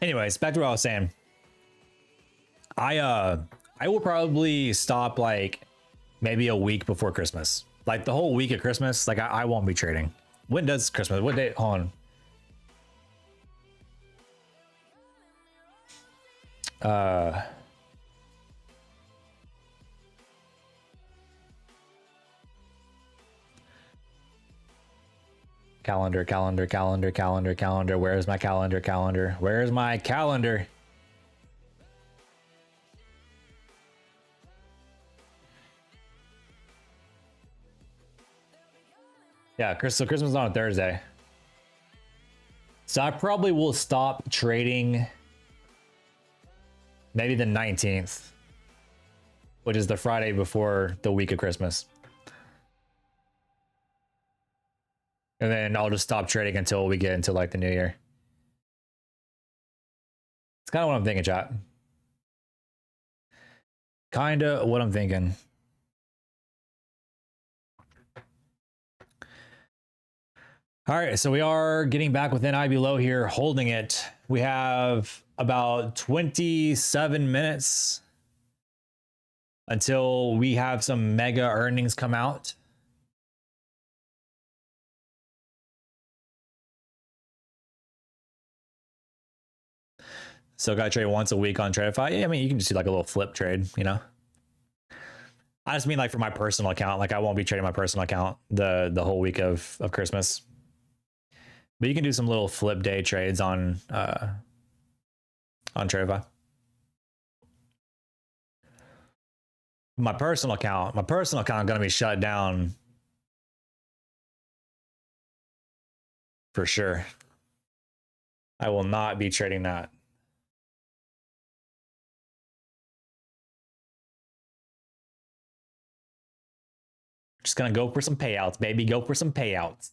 Anyways, back to what I was saying. I will probably stop like maybe a week before Christmas. Like the whole week of Christmas, like I won't be trading. When does Christmas? What day? Hold on. Calendar, calendar, calendar, calendar, calendar. Where's my calendar, calendar? Where's my calendar? Yeah, so Christmas is on a Thursday. So I probably will stop trading maybe the 19th, which is the Friday before the week of Christmas. And then I'll just stop trading until we get into like the new year. It's kind of what I'm thinking, chat. Kind of what I'm thinking. All right, so we are getting back within IB low here, holding it. We have about 27 minutes until we have some mega earnings come out. So gotta trade once a week on Tradify. Yeah, I mean, you can just do like a little flip trade, you know? I just mean like for my personal account, like I won't be trading my personal account the whole week of Christmas. But you can do some little flip day trades on Tradify. My personal account is gonna be shut down for sure. I will not be trading that. Just gonna go for some payouts, baby. Go for some payouts.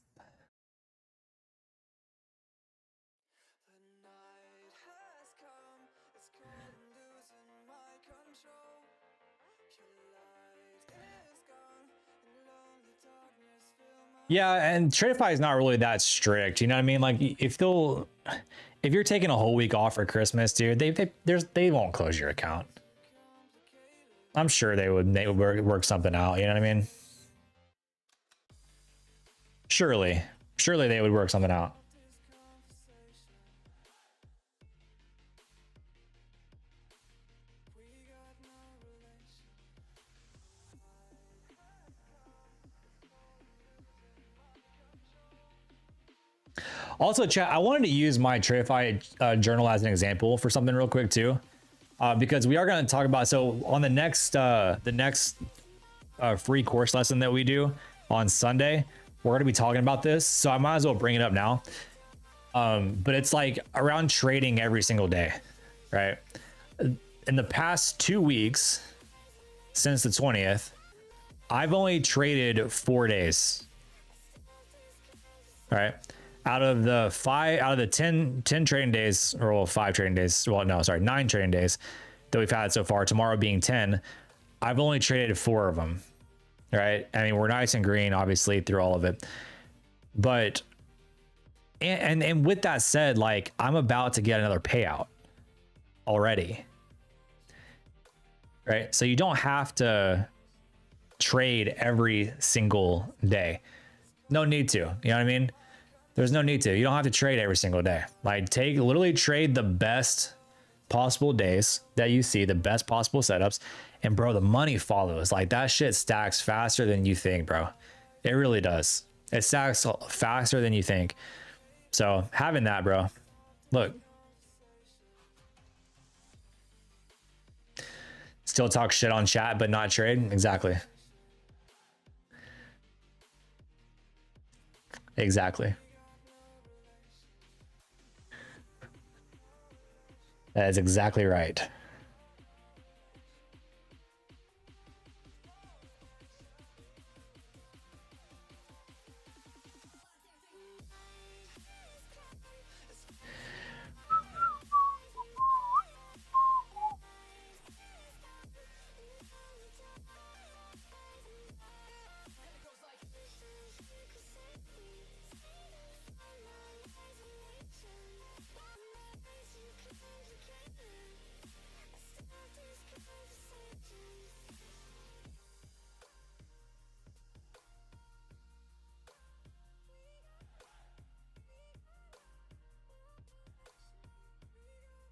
Yeah, and Tradify is not really that strict. You know what I mean? Like if you're taking a whole week off for Christmas, dude, they won't close your account. I'm sure they would work something out. You know what I mean? Surely they would work something out. Also, chat, I wanted to use my Tradify journal as an example for something real quick too, because we are going to talk about, so on the next free course lesson that we do on Sunday, we're going to be talking about this. So I might as well bring it up now. But it's like around trading every single day, right? In the past 2 weeks, since the 20th, I've only traded 4 days. All right. Out of the 10 trading days, or well, 5 trading days, well, no, sorry, 9 trading days that we've had so far, tomorrow being 10, I've only traded 4 of them, right? I mean, we're nice and green, obviously, through all of it. But, and with that said, like, I'm about to get another payout already, right? So you don't have to trade every single day. No need to, you know what I mean? There's no need to. You don't have to trade every single day. Like literally trade the best possible days that you see, the best possible setups, and bro, the money follows. Like that shit stacks faster than you think, bro. It really does. It stacks faster than you think. So having that, bro, look, still talk shit on chat, but not trade. Exactly. Exactly. That is exactly right.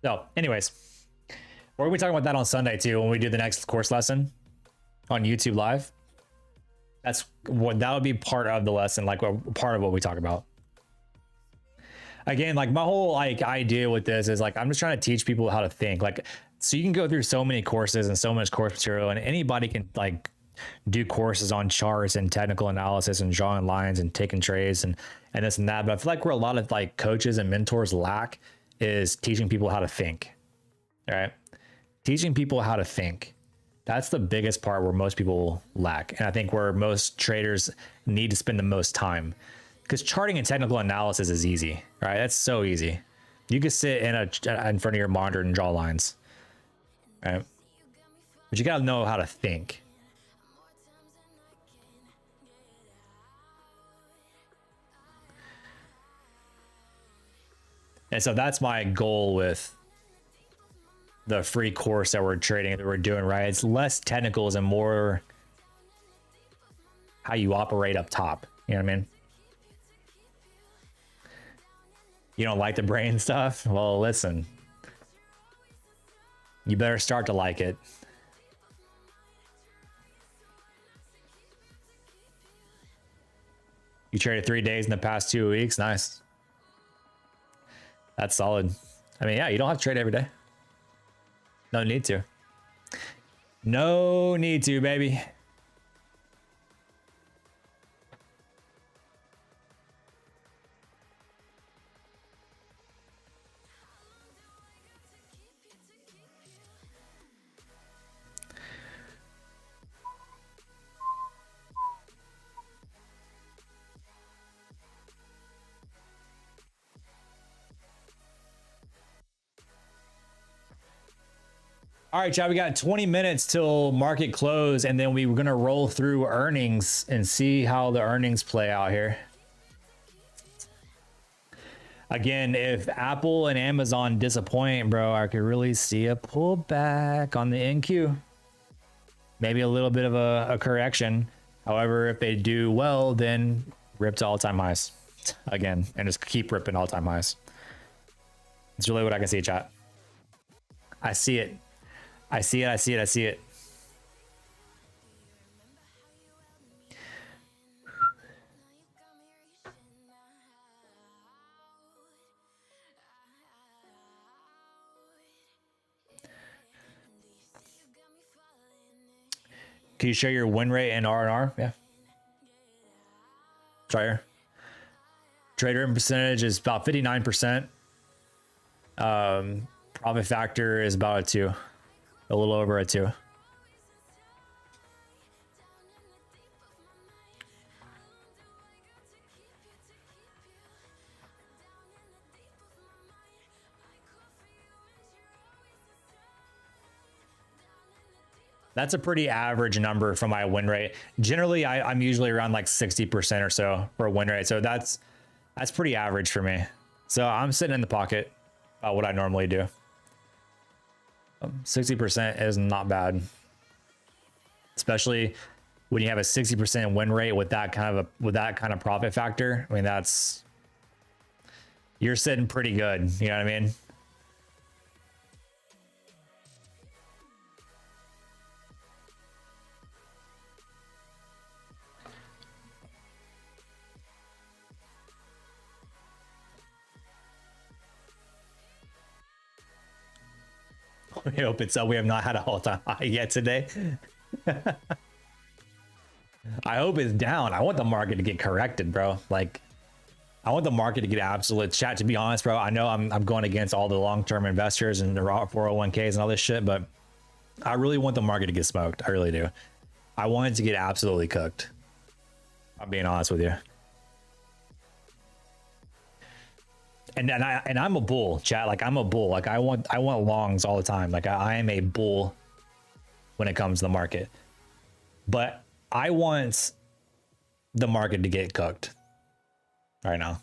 So anyways, we're gonna be talking about that on Sunday too, when we do the next course lesson on YouTube live. That's what, that would be part of the lesson, like part of what we talk about. again, like my whole like idea with this is like I'm just trying to teach people how to think. Like, so you can go through so many courses and so much course material, and anybody can like do courses on charts and technical analysis and drawing lines and taking trades and this and that. But I feel like where a lot of like coaches and mentors lack is teaching people how to think. All right, teaching people how to think. That's the biggest part where most people lack, and I think where most traders need to spend the most time. Because charting and technical analysis is easy, right? That's so easy. You can sit in front of your monitor and draw lines, right? But you gotta know how to think. And so that's my goal with the free course that we're doing, right? It's less technicals and more how you operate up top. You know what I mean? You don't like the brain stuff? Well, listen, you better start to like it. You traded 3 days in the past 2 weeks. Nice. That's solid. I mean, yeah, you don't have to trade every day. No need to. No need to, baby. All right, Chad, we got 20 minutes till market close, and then we're going to roll through earnings and see how the earnings play out here. Again, if Apple and Amazon disappoint, bro, I could really see a pullback on the NQ. Maybe a little bit of a correction. However, if they do well, then rip to all-time highs again, and just keep ripping all-time highs. It's really what I can see, chat. I see it. I see it. I see it. I see it. Can you show your win rate and R&R? Yeah. Try here. Trader in percentage is about 59%. Profit factor is about a 2. A little over a 2. That's a pretty average number for my win rate. Generally, I'm usually around like 60% or so for a win rate. So that's pretty average for me. So I'm sitting in the pocket about what I normally do. 60% is not bad, especially when you have a 60% win rate with that kind of profit factor. I mean, you're sitting pretty good. You know what I mean? We hope it's up. We have not had an all-time high yet today. I hope it's down. I want the market to get corrected, bro. Like, I want the market to get absolute chat. To be honest, bro, I know I'm going against all the long-term investors and the 401ks and all this shit, but I really want the market to get smoked. I really do. I want it to get absolutely cooked. I'm being honest with you. And I'm a bull, chat. Like, I'm a bull. Like, I want longs all the time. Like, I am a bull when it comes to the market. But I want the market to get cooked right now.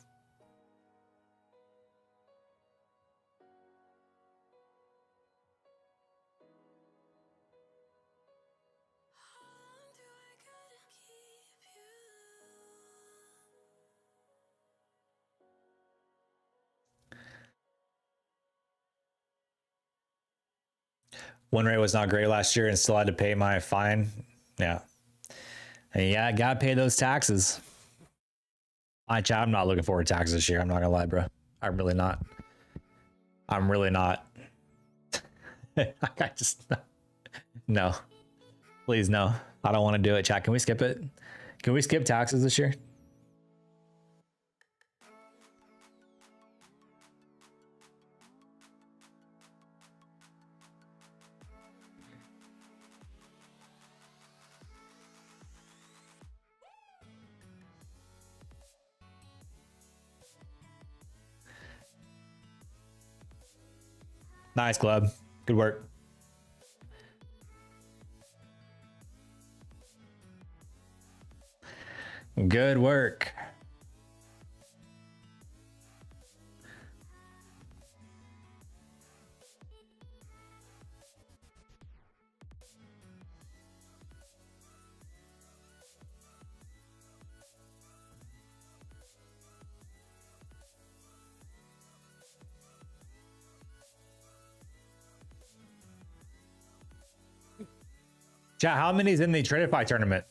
Win rate was not great last year and still had to pay my fine. Yeah. And yeah, I gotta pay those taxes. I'm not looking forward to taxes this year. I'm not gonna lie, bro. I'm really not. I'm really not. I just no. Please no. I don't want to do it. Chat, can we skip it? Can we skip taxes this year? Nice, club. Good work. Good work. Chat, how many's in the Tradify tournament?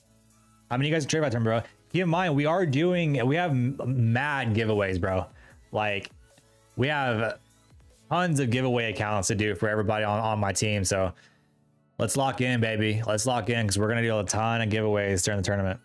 How many of you guys are Tradify tournament, bro? Keep in mind, we have mad giveaways, bro. Like, we have tons of giveaway accounts to do for everybody on my team. So let's lock in, baby. Let's lock in because we're going to do a ton of giveaways during the tournament.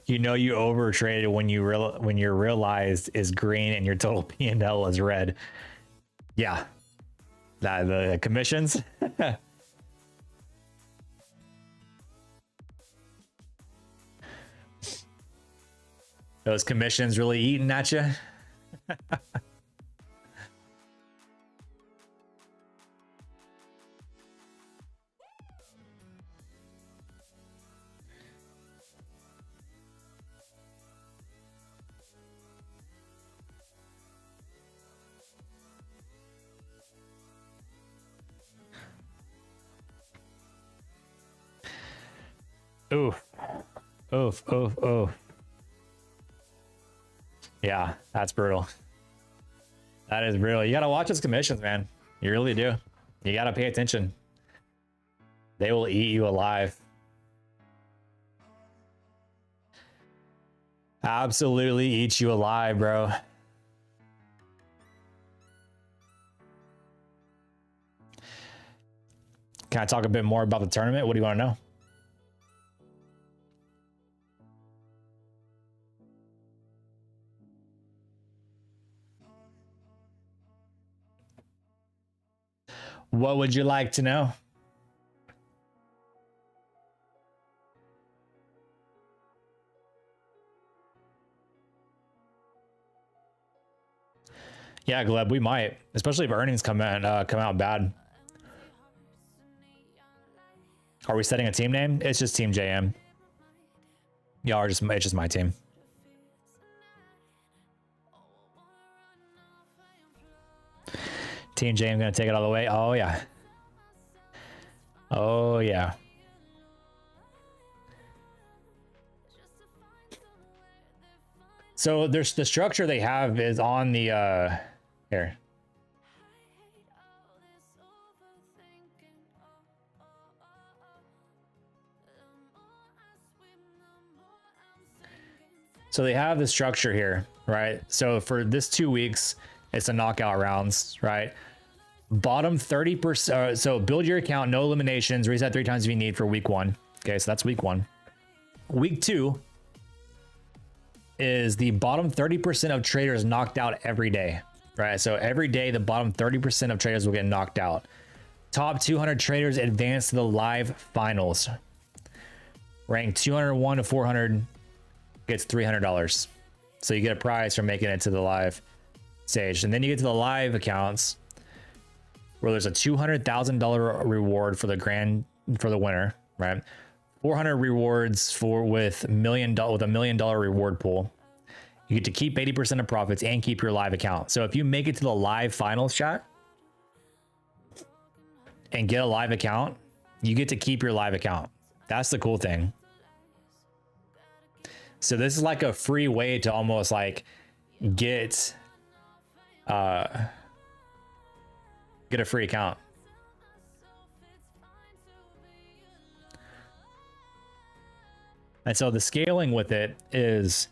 You know you over traded when you're realized is green and your total P&L is red. Yeah, the commissions. Those commissions really eating at you. Oof. Oof, oof, oof. Yeah, that's brutal. That is brutal. You gotta watch those commissions, man. You really do. You gotta pay attention. They will eat you alive. Absolutely eat you alive, bro. Can I talk a bit more about the tournament? What do you want to know? What would you like to know? Yeah, Gleb, we might, especially if earnings come out bad. Are we setting a team name? It's just Team JM. Y'all are just, it's just my team. Team JM gonna take it all the way. Oh yeah. Oh yeah. So there's the structure they have is on the here. So they have the structure here, right? So for this 2 weeks, it's a knockout rounds, right? Bottom 30%. So build your account, no eliminations, reset 3 times if you need for week 1. Okay, so that's week 1. Week 2 is the bottom 30% of traders knocked out every day, right? So every day, the bottom 30% of traders will get knocked out. Top 200 traders advance to the live finals. Rank 201 to 400 gets $300. So you get a prize for making it to the live stage. And then you get to the live accounts where there's a $200,000 reward for the winner, right? 400 rewards with a $1 million reward pool. You get to keep 80% of profits and keep your live account. So if you make it to the live finals chat and get a live account, you get to keep your live account. That's the cool thing. So this is like a free way to almost like get a free account. And so the scaling with it is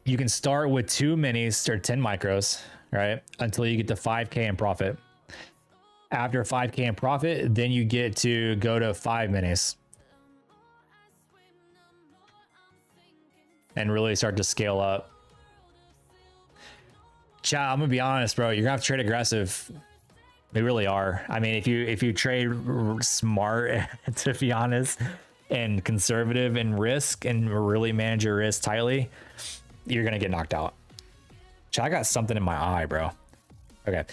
you can start with 2 minis or 10 micros, right? Until you get to 5K in profit. After 5K in profit, then you get to go to 5 minis and really start to scale up. Chat, I'm gonna be honest, bro. You're gonna have to trade aggressive. They really are. I mean, if you trade smart, to be honest, and conservative and risk and really manage your risk tightly, you're gonna get knocked out. Chat, I got something in my eye, bro. Okay.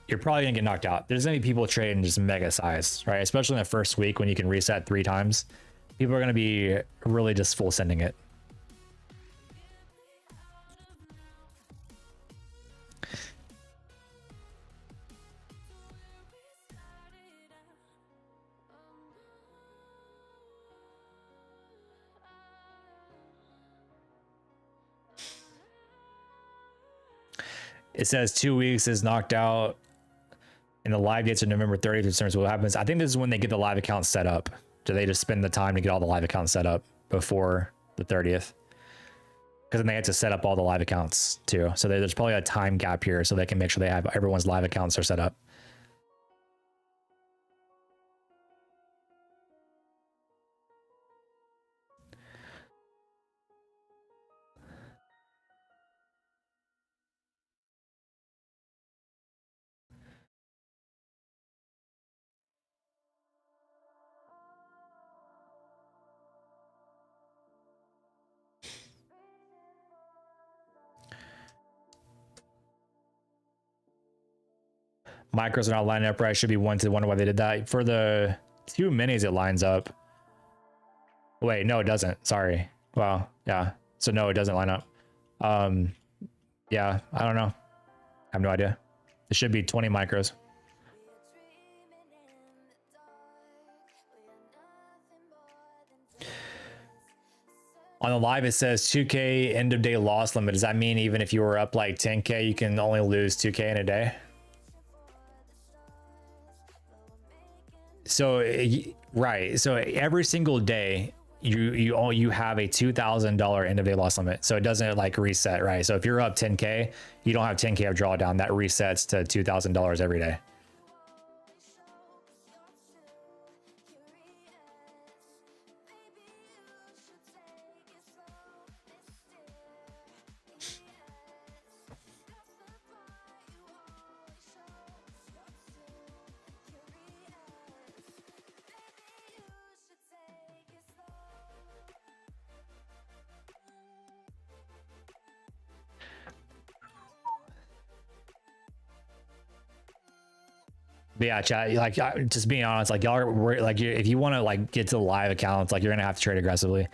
You're probably gonna get knocked out. There's gonna be people trading just mega size, right? Especially in the first week when you can reset 3 times. People are gonna be really just full sending it. It says 2 weeks is knocked out. And the live dates are November 30th. In terms of what happens, I think this is when they get the live account set up. Do they just spend the time to get all the live accounts set up before the 30th? Because then they have to set up all the live accounts too. So there's probably a time gap here so they can make sure they have everyone's live accounts are set up. Micros are not lining up right. Should be 1 to wonder why they did that. For the 2 minis, it lines up. Wait, no, it doesn't. Sorry. Well, yeah. So no, it doesn't line up. Yeah, I don't know. I have no idea. It should be 20 micros. On the live, it says 2K end of day loss limit. Does that mean even if you were up like 10K, you can only lose 2K in a day? So, right. So every single day, you have a $2,000 end of day loss limit. So it doesn't like reset, right? So if you're up 10K, you don't have 10K of drawdown. That resets to $2,000 every day. But yeah, chat, like just being honest, like y'all are like, if you want to like get to the live accounts, like you're gonna have to trade aggressively.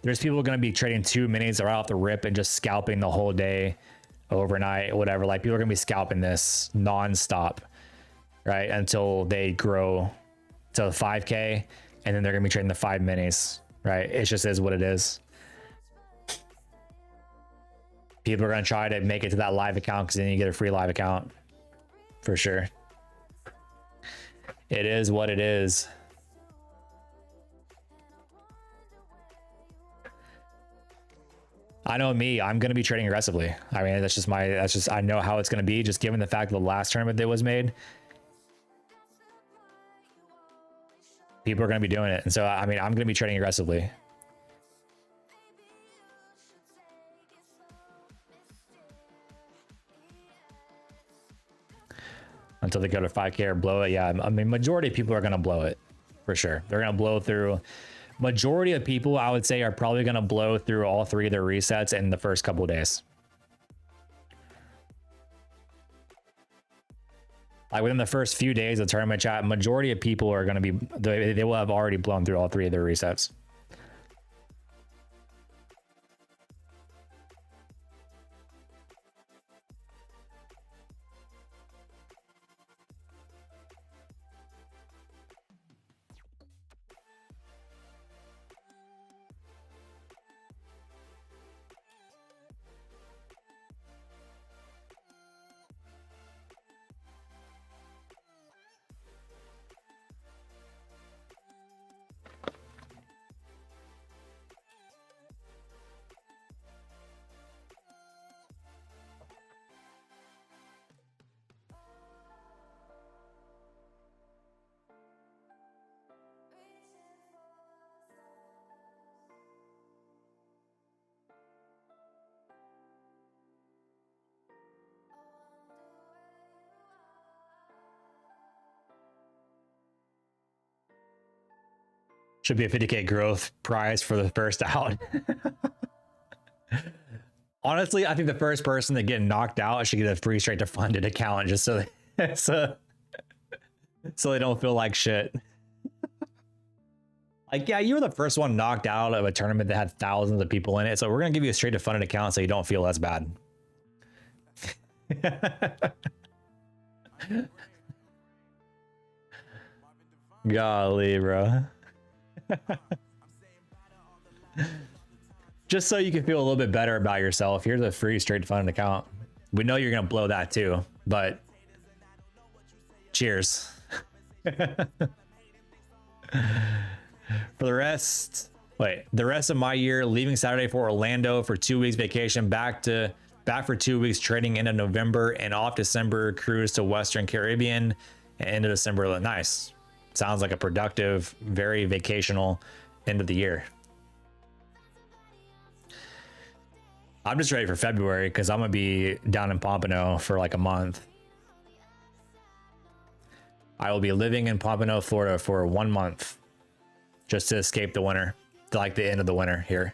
There's people going to be trading 2 minis right off the rip and just scalping the whole day, overnight, whatever. Like people are gonna be scalping this nonstop, right, until they grow to 5K, and then they're gonna be trading the 5 minis, right? It just is what it is. People are gonna try to make it to that live account because then you get a free live account for sure. It is what it is. I know me, I'm going to be trading aggressively. I mean, I know how it's going to be just given the fact that the last tournament that was made, people are going to be doing it. And so, I mean, I'm going to be trading aggressively. Until they go to 5K or blow it. Yeah, I mean, majority of people are going to blow it for sure. They're going to blow through. Majority of people, I would say, are probably going to blow through all 3 of their resets in the first couple of days. Like within the first few days of tournament chat, majority of people are going to be, they will have already blown through all 3 of their resets. Should be a 50K growth prize for the first out. Honestly, I think the first person to get knocked out should get a free straight to funded account just so so they don't feel like shit. Like, yeah, you were the first one knocked out of a tournament that had thousands of people in it, so we're gonna give you a straight to funded account so you don't feel as bad. Golly, bro. Just so you can feel a little bit better about yourself, here's a free straight funded account. We know you're gonna blow that too, but cheers. For the rest, the rest of my year, leaving Saturday for Orlando for 2 weeks vacation, back for 2 weeks trading into November, and off December cruise to Western Caribbean and into December. Nice. Sounds like a productive, very vacational end of the year. I'm just ready for February because I'm gonna be down in Pompano for like a month. I will be living in Pompano, Florida for 1 month just to escape the winter, to like the end of the winter here.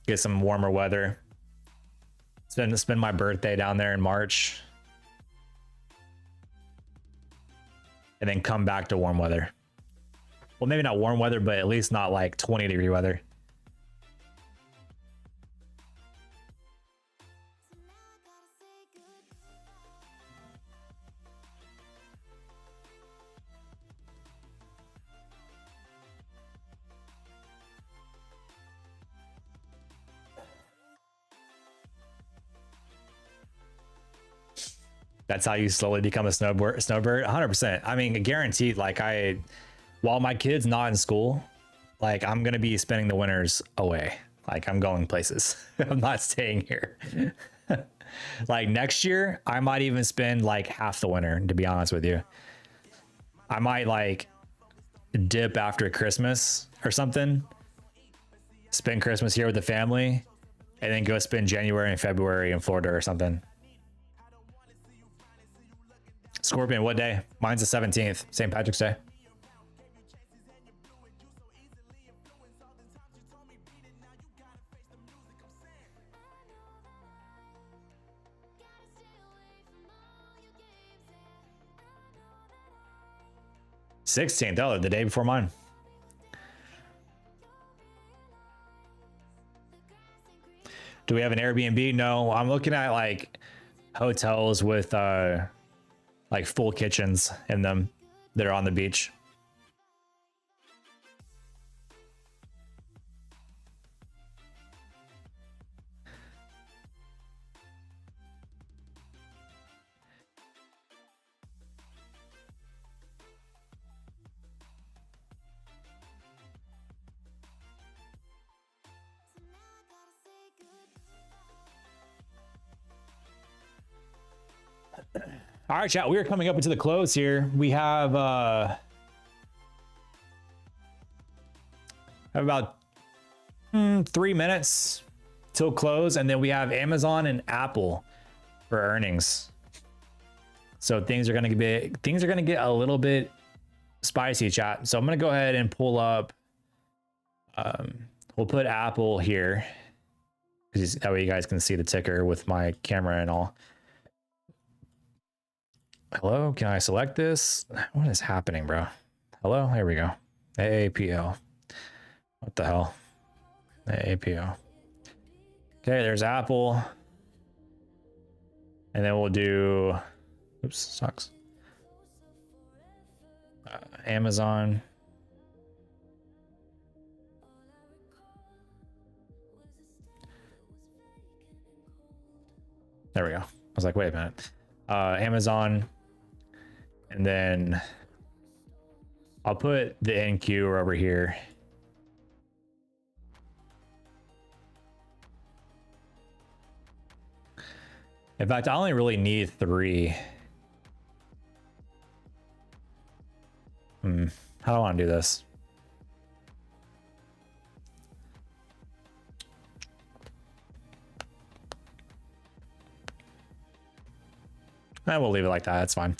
Get some warmer weather. Spend my birthday down there in March. And then come back to warm weather. Well, maybe not warm weather, but at least not like 20-degree weather. That's how you slowly become a snowbird. 100%. I mean, guaranteed. Like while my kid's not in school, like I'm gonna be spending the winters away. Like I'm going places. I'm not staying here. Like next year, I might even spend like half the winter. To be honest with you, I might like dip after Christmas or something. Spend Christmas here with the family, and then go spend January and February in Florida or something. Scorpion, what day? Mine's the 17th, St. Patrick's Day. $16th, oh, the day before mine. Do we have an Airbnb? No, I'm looking at like hotels with like full kitchens in them that are on the beach. All right, chat, we are coming up into the close here. We have about 3 minutes till close, and then we have Amazon and Apple for earnings. So things are gonna get a little bit spicy, chat. So I'm gonna go ahead and pull up. We'll put Apple here, because that way you guys can see the ticker with my camera and all. Hello, can I select this? What is happening, bro? Hello, there we go. AAPL. What the hell? AAPL. Okay, there's Apple. And then we'll do, oops, sucks. Amazon. There we go. I was like, wait a minute. Amazon. And then I'll put the NQ over here. In fact, I only really need 3. How do I want to do this? We'll leave it like that. That's fine.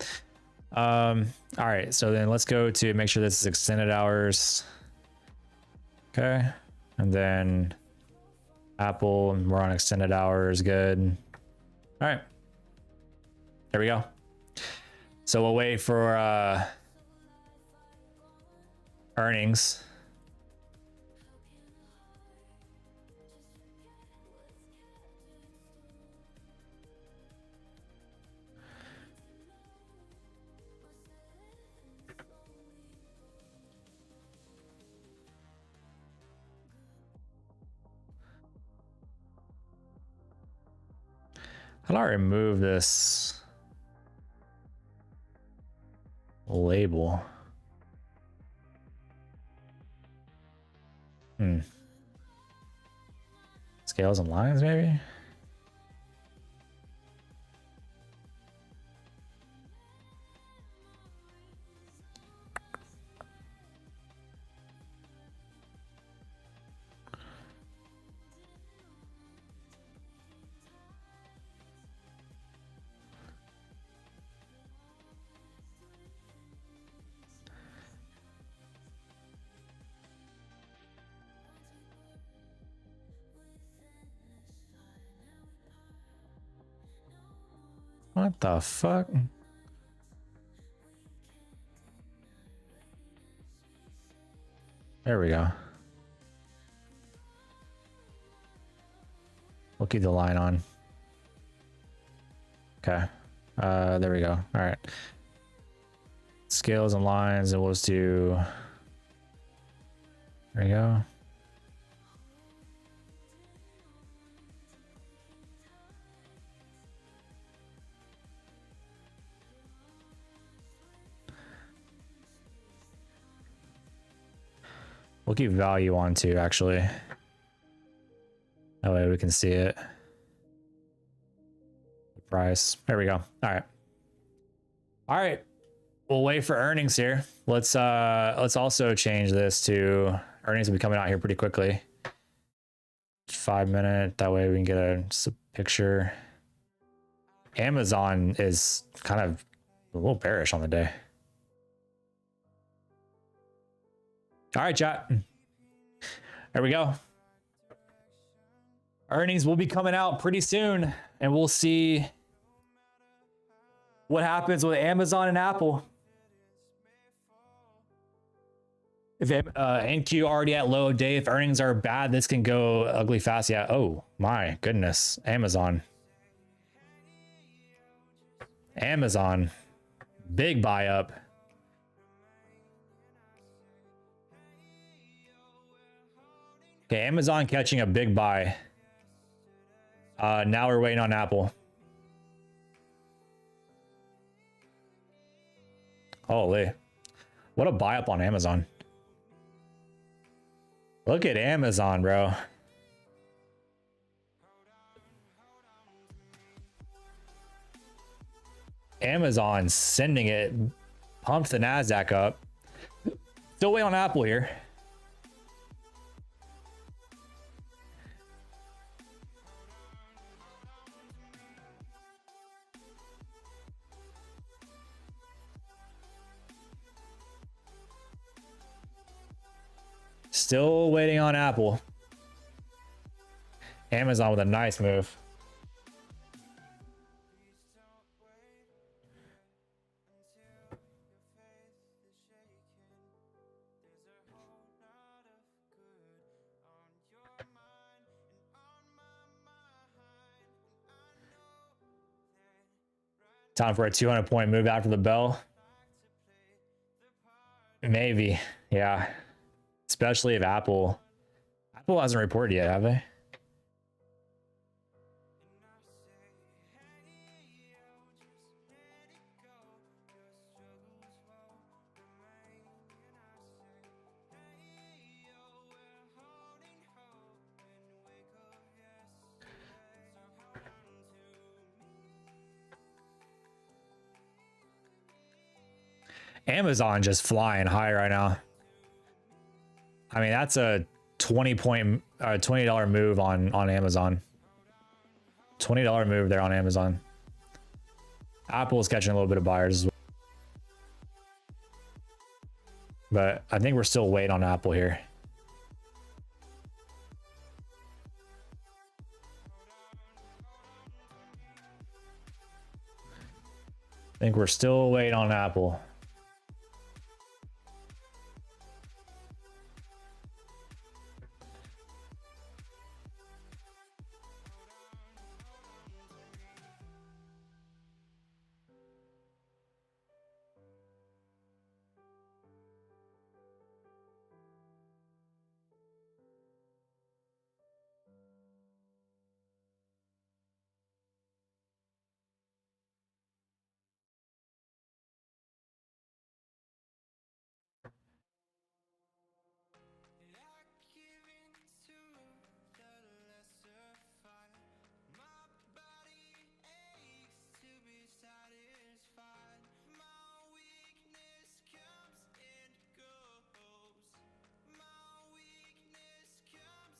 All right, so then let's go to make sure this is extended hours. Okay, and then Apple, we're on extended hours, good. All right, there we go. So we'll wait for earnings. How do I remove this label? Scales and lines, maybe? What the fuck? There we go. We'll keep the line on. Okay. There we go. All right. Scales and lines, and we'll just do. There we go. We'll keep value on too, actually. That way we can see it. The price. There we go. All right. All right. We'll wait for earnings here. Let's also change this to earnings will be coming out here pretty quickly. 5 minute. That way we can get a picture. Amazon is kind of a little bearish on the day. All right, chat. There we go. Earnings will be coming out pretty soon, and we'll see what happens with Amazon and Apple. If NQ already at low day, if earnings are bad, this can go ugly fast. Yeah. Oh my goodness. Amazon. Big buy up. Okay, Amazon catching a big buy. Now we're waiting on Apple. Holy. What a buy up on Amazon. Look at Amazon, bro. Amazon sending it. Pumped the Nasdaq up. Still waiting on Apple here. Still waiting on Apple. Amazon with a nice move. Time for a 200-point move after the bell. Maybe, yeah. Especially if Apple hasn't reported yet, have they? Amazon just flying high right now. I mean, that's a $20 move on Amazon. $20 move there on Amazon. Apple's catching a little bit of buyers as well. but I think we're still waiting on Apple here. I think we're still waiting on Apple.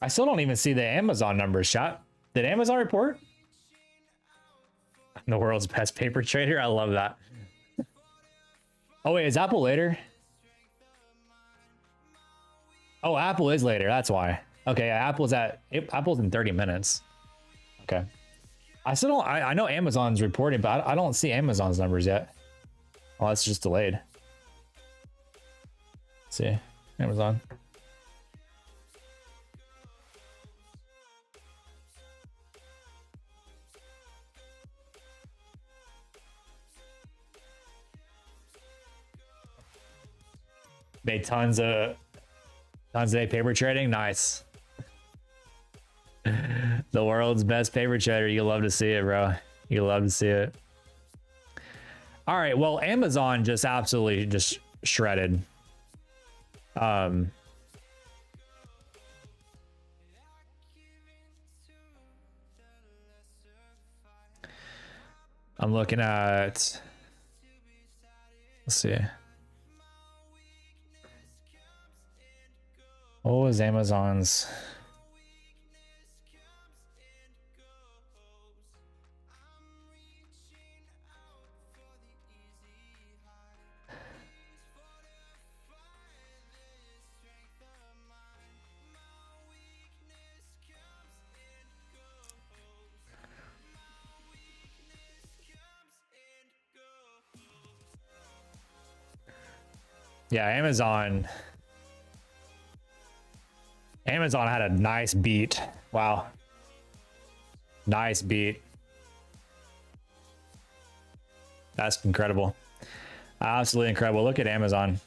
I still don't even see the Amazon numbers, chat. Did Amazon report? I'm the world's best paper trader. I love that. Oh, wait, is Apple later? Oh, Apple is later. That's why. Okay, yeah, Apple's in 30 minutes. Okay. I still don't, I know Amazon's reporting, but I don't see Amazon's numbers yet. Oh, that's just delayed. Let's see, Amazon. Made tons of paper trading. Nice. The world's best paper trader. You love to see it, bro. You love to see it. All right. Well, Amazon just absolutely just shredded. I'm looking at, let's see. What was Amazon's? Yeah, Amazon had a nice beat. Wow. Nice beat. That's incredible. Absolutely incredible. Look at Amazon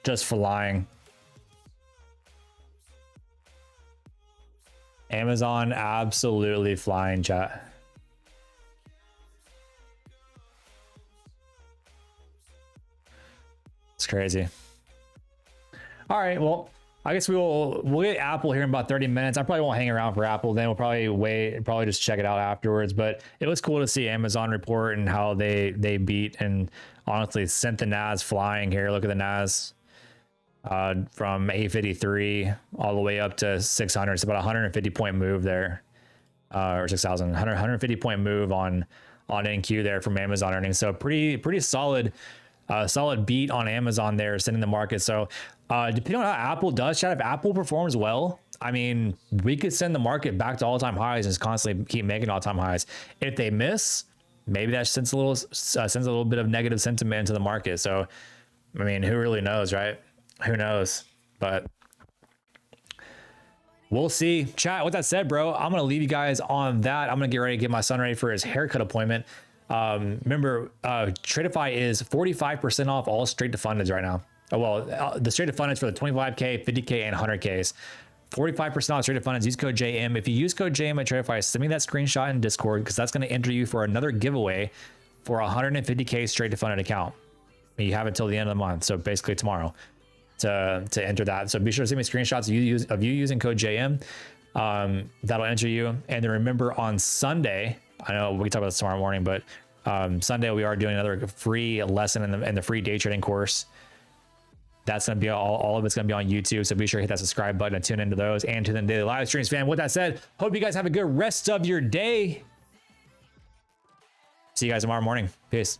just flying. Amazon absolutely flying, chat. It's crazy. All right, well, I guess we'll get Apple here in about 30 minutes. I probably won't hang around for Apple. Then we'll probably wait and probably just check it out afterwards. But it was cool to see Amazon report and how they beat and honestly sent the NAS flying here. Look at the NAS from 853 all the way up to 600. It's about a 150 point move there, or 6,000. 150 point move on NQ there from Amazon earnings. So pretty solid. Solid beat on Amazon there, sending the market. So depending on how Apple does, chat, if Apple performs well, I mean, we could send the market back to all-time highs and just constantly keep making all-time highs. If they miss, maybe that sends a little bit of negative sentiment into the market. So, I mean, who really knows, right? Who knows? But we'll see. Chat, with that said, bro, I'm going to leave you guys on that. I'm going to get ready to get my son ready for his haircut appointment. Remember, Tradeify is 45% off all straight to fundeds right now. Oh, well, the straight to fundeds for the 25K, 50K, and 100Ks. 45% off straight to fundeds. Use code JM. If you use code JM at Tradeify, send me that screenshot in Discord because that's going to enter you for another giveaway for a 150K straight to funded account. You have until the end of the month, so basically tomorrow to enter that. So be sure to send me screenshots of you using code JM. That'll enter you. And then remember, on Sunday, I know we can talk about this tomorrow morning, but Sunday we are doing another free lesson in the free day trading course. That's going to be all of it's going to be on YouTube. So be sure to hit that subscribe button and tune into those and to the daily live streams, fam. With that said, hope you guys have a good rest of your day. See you guys tomorrow morning. Peace.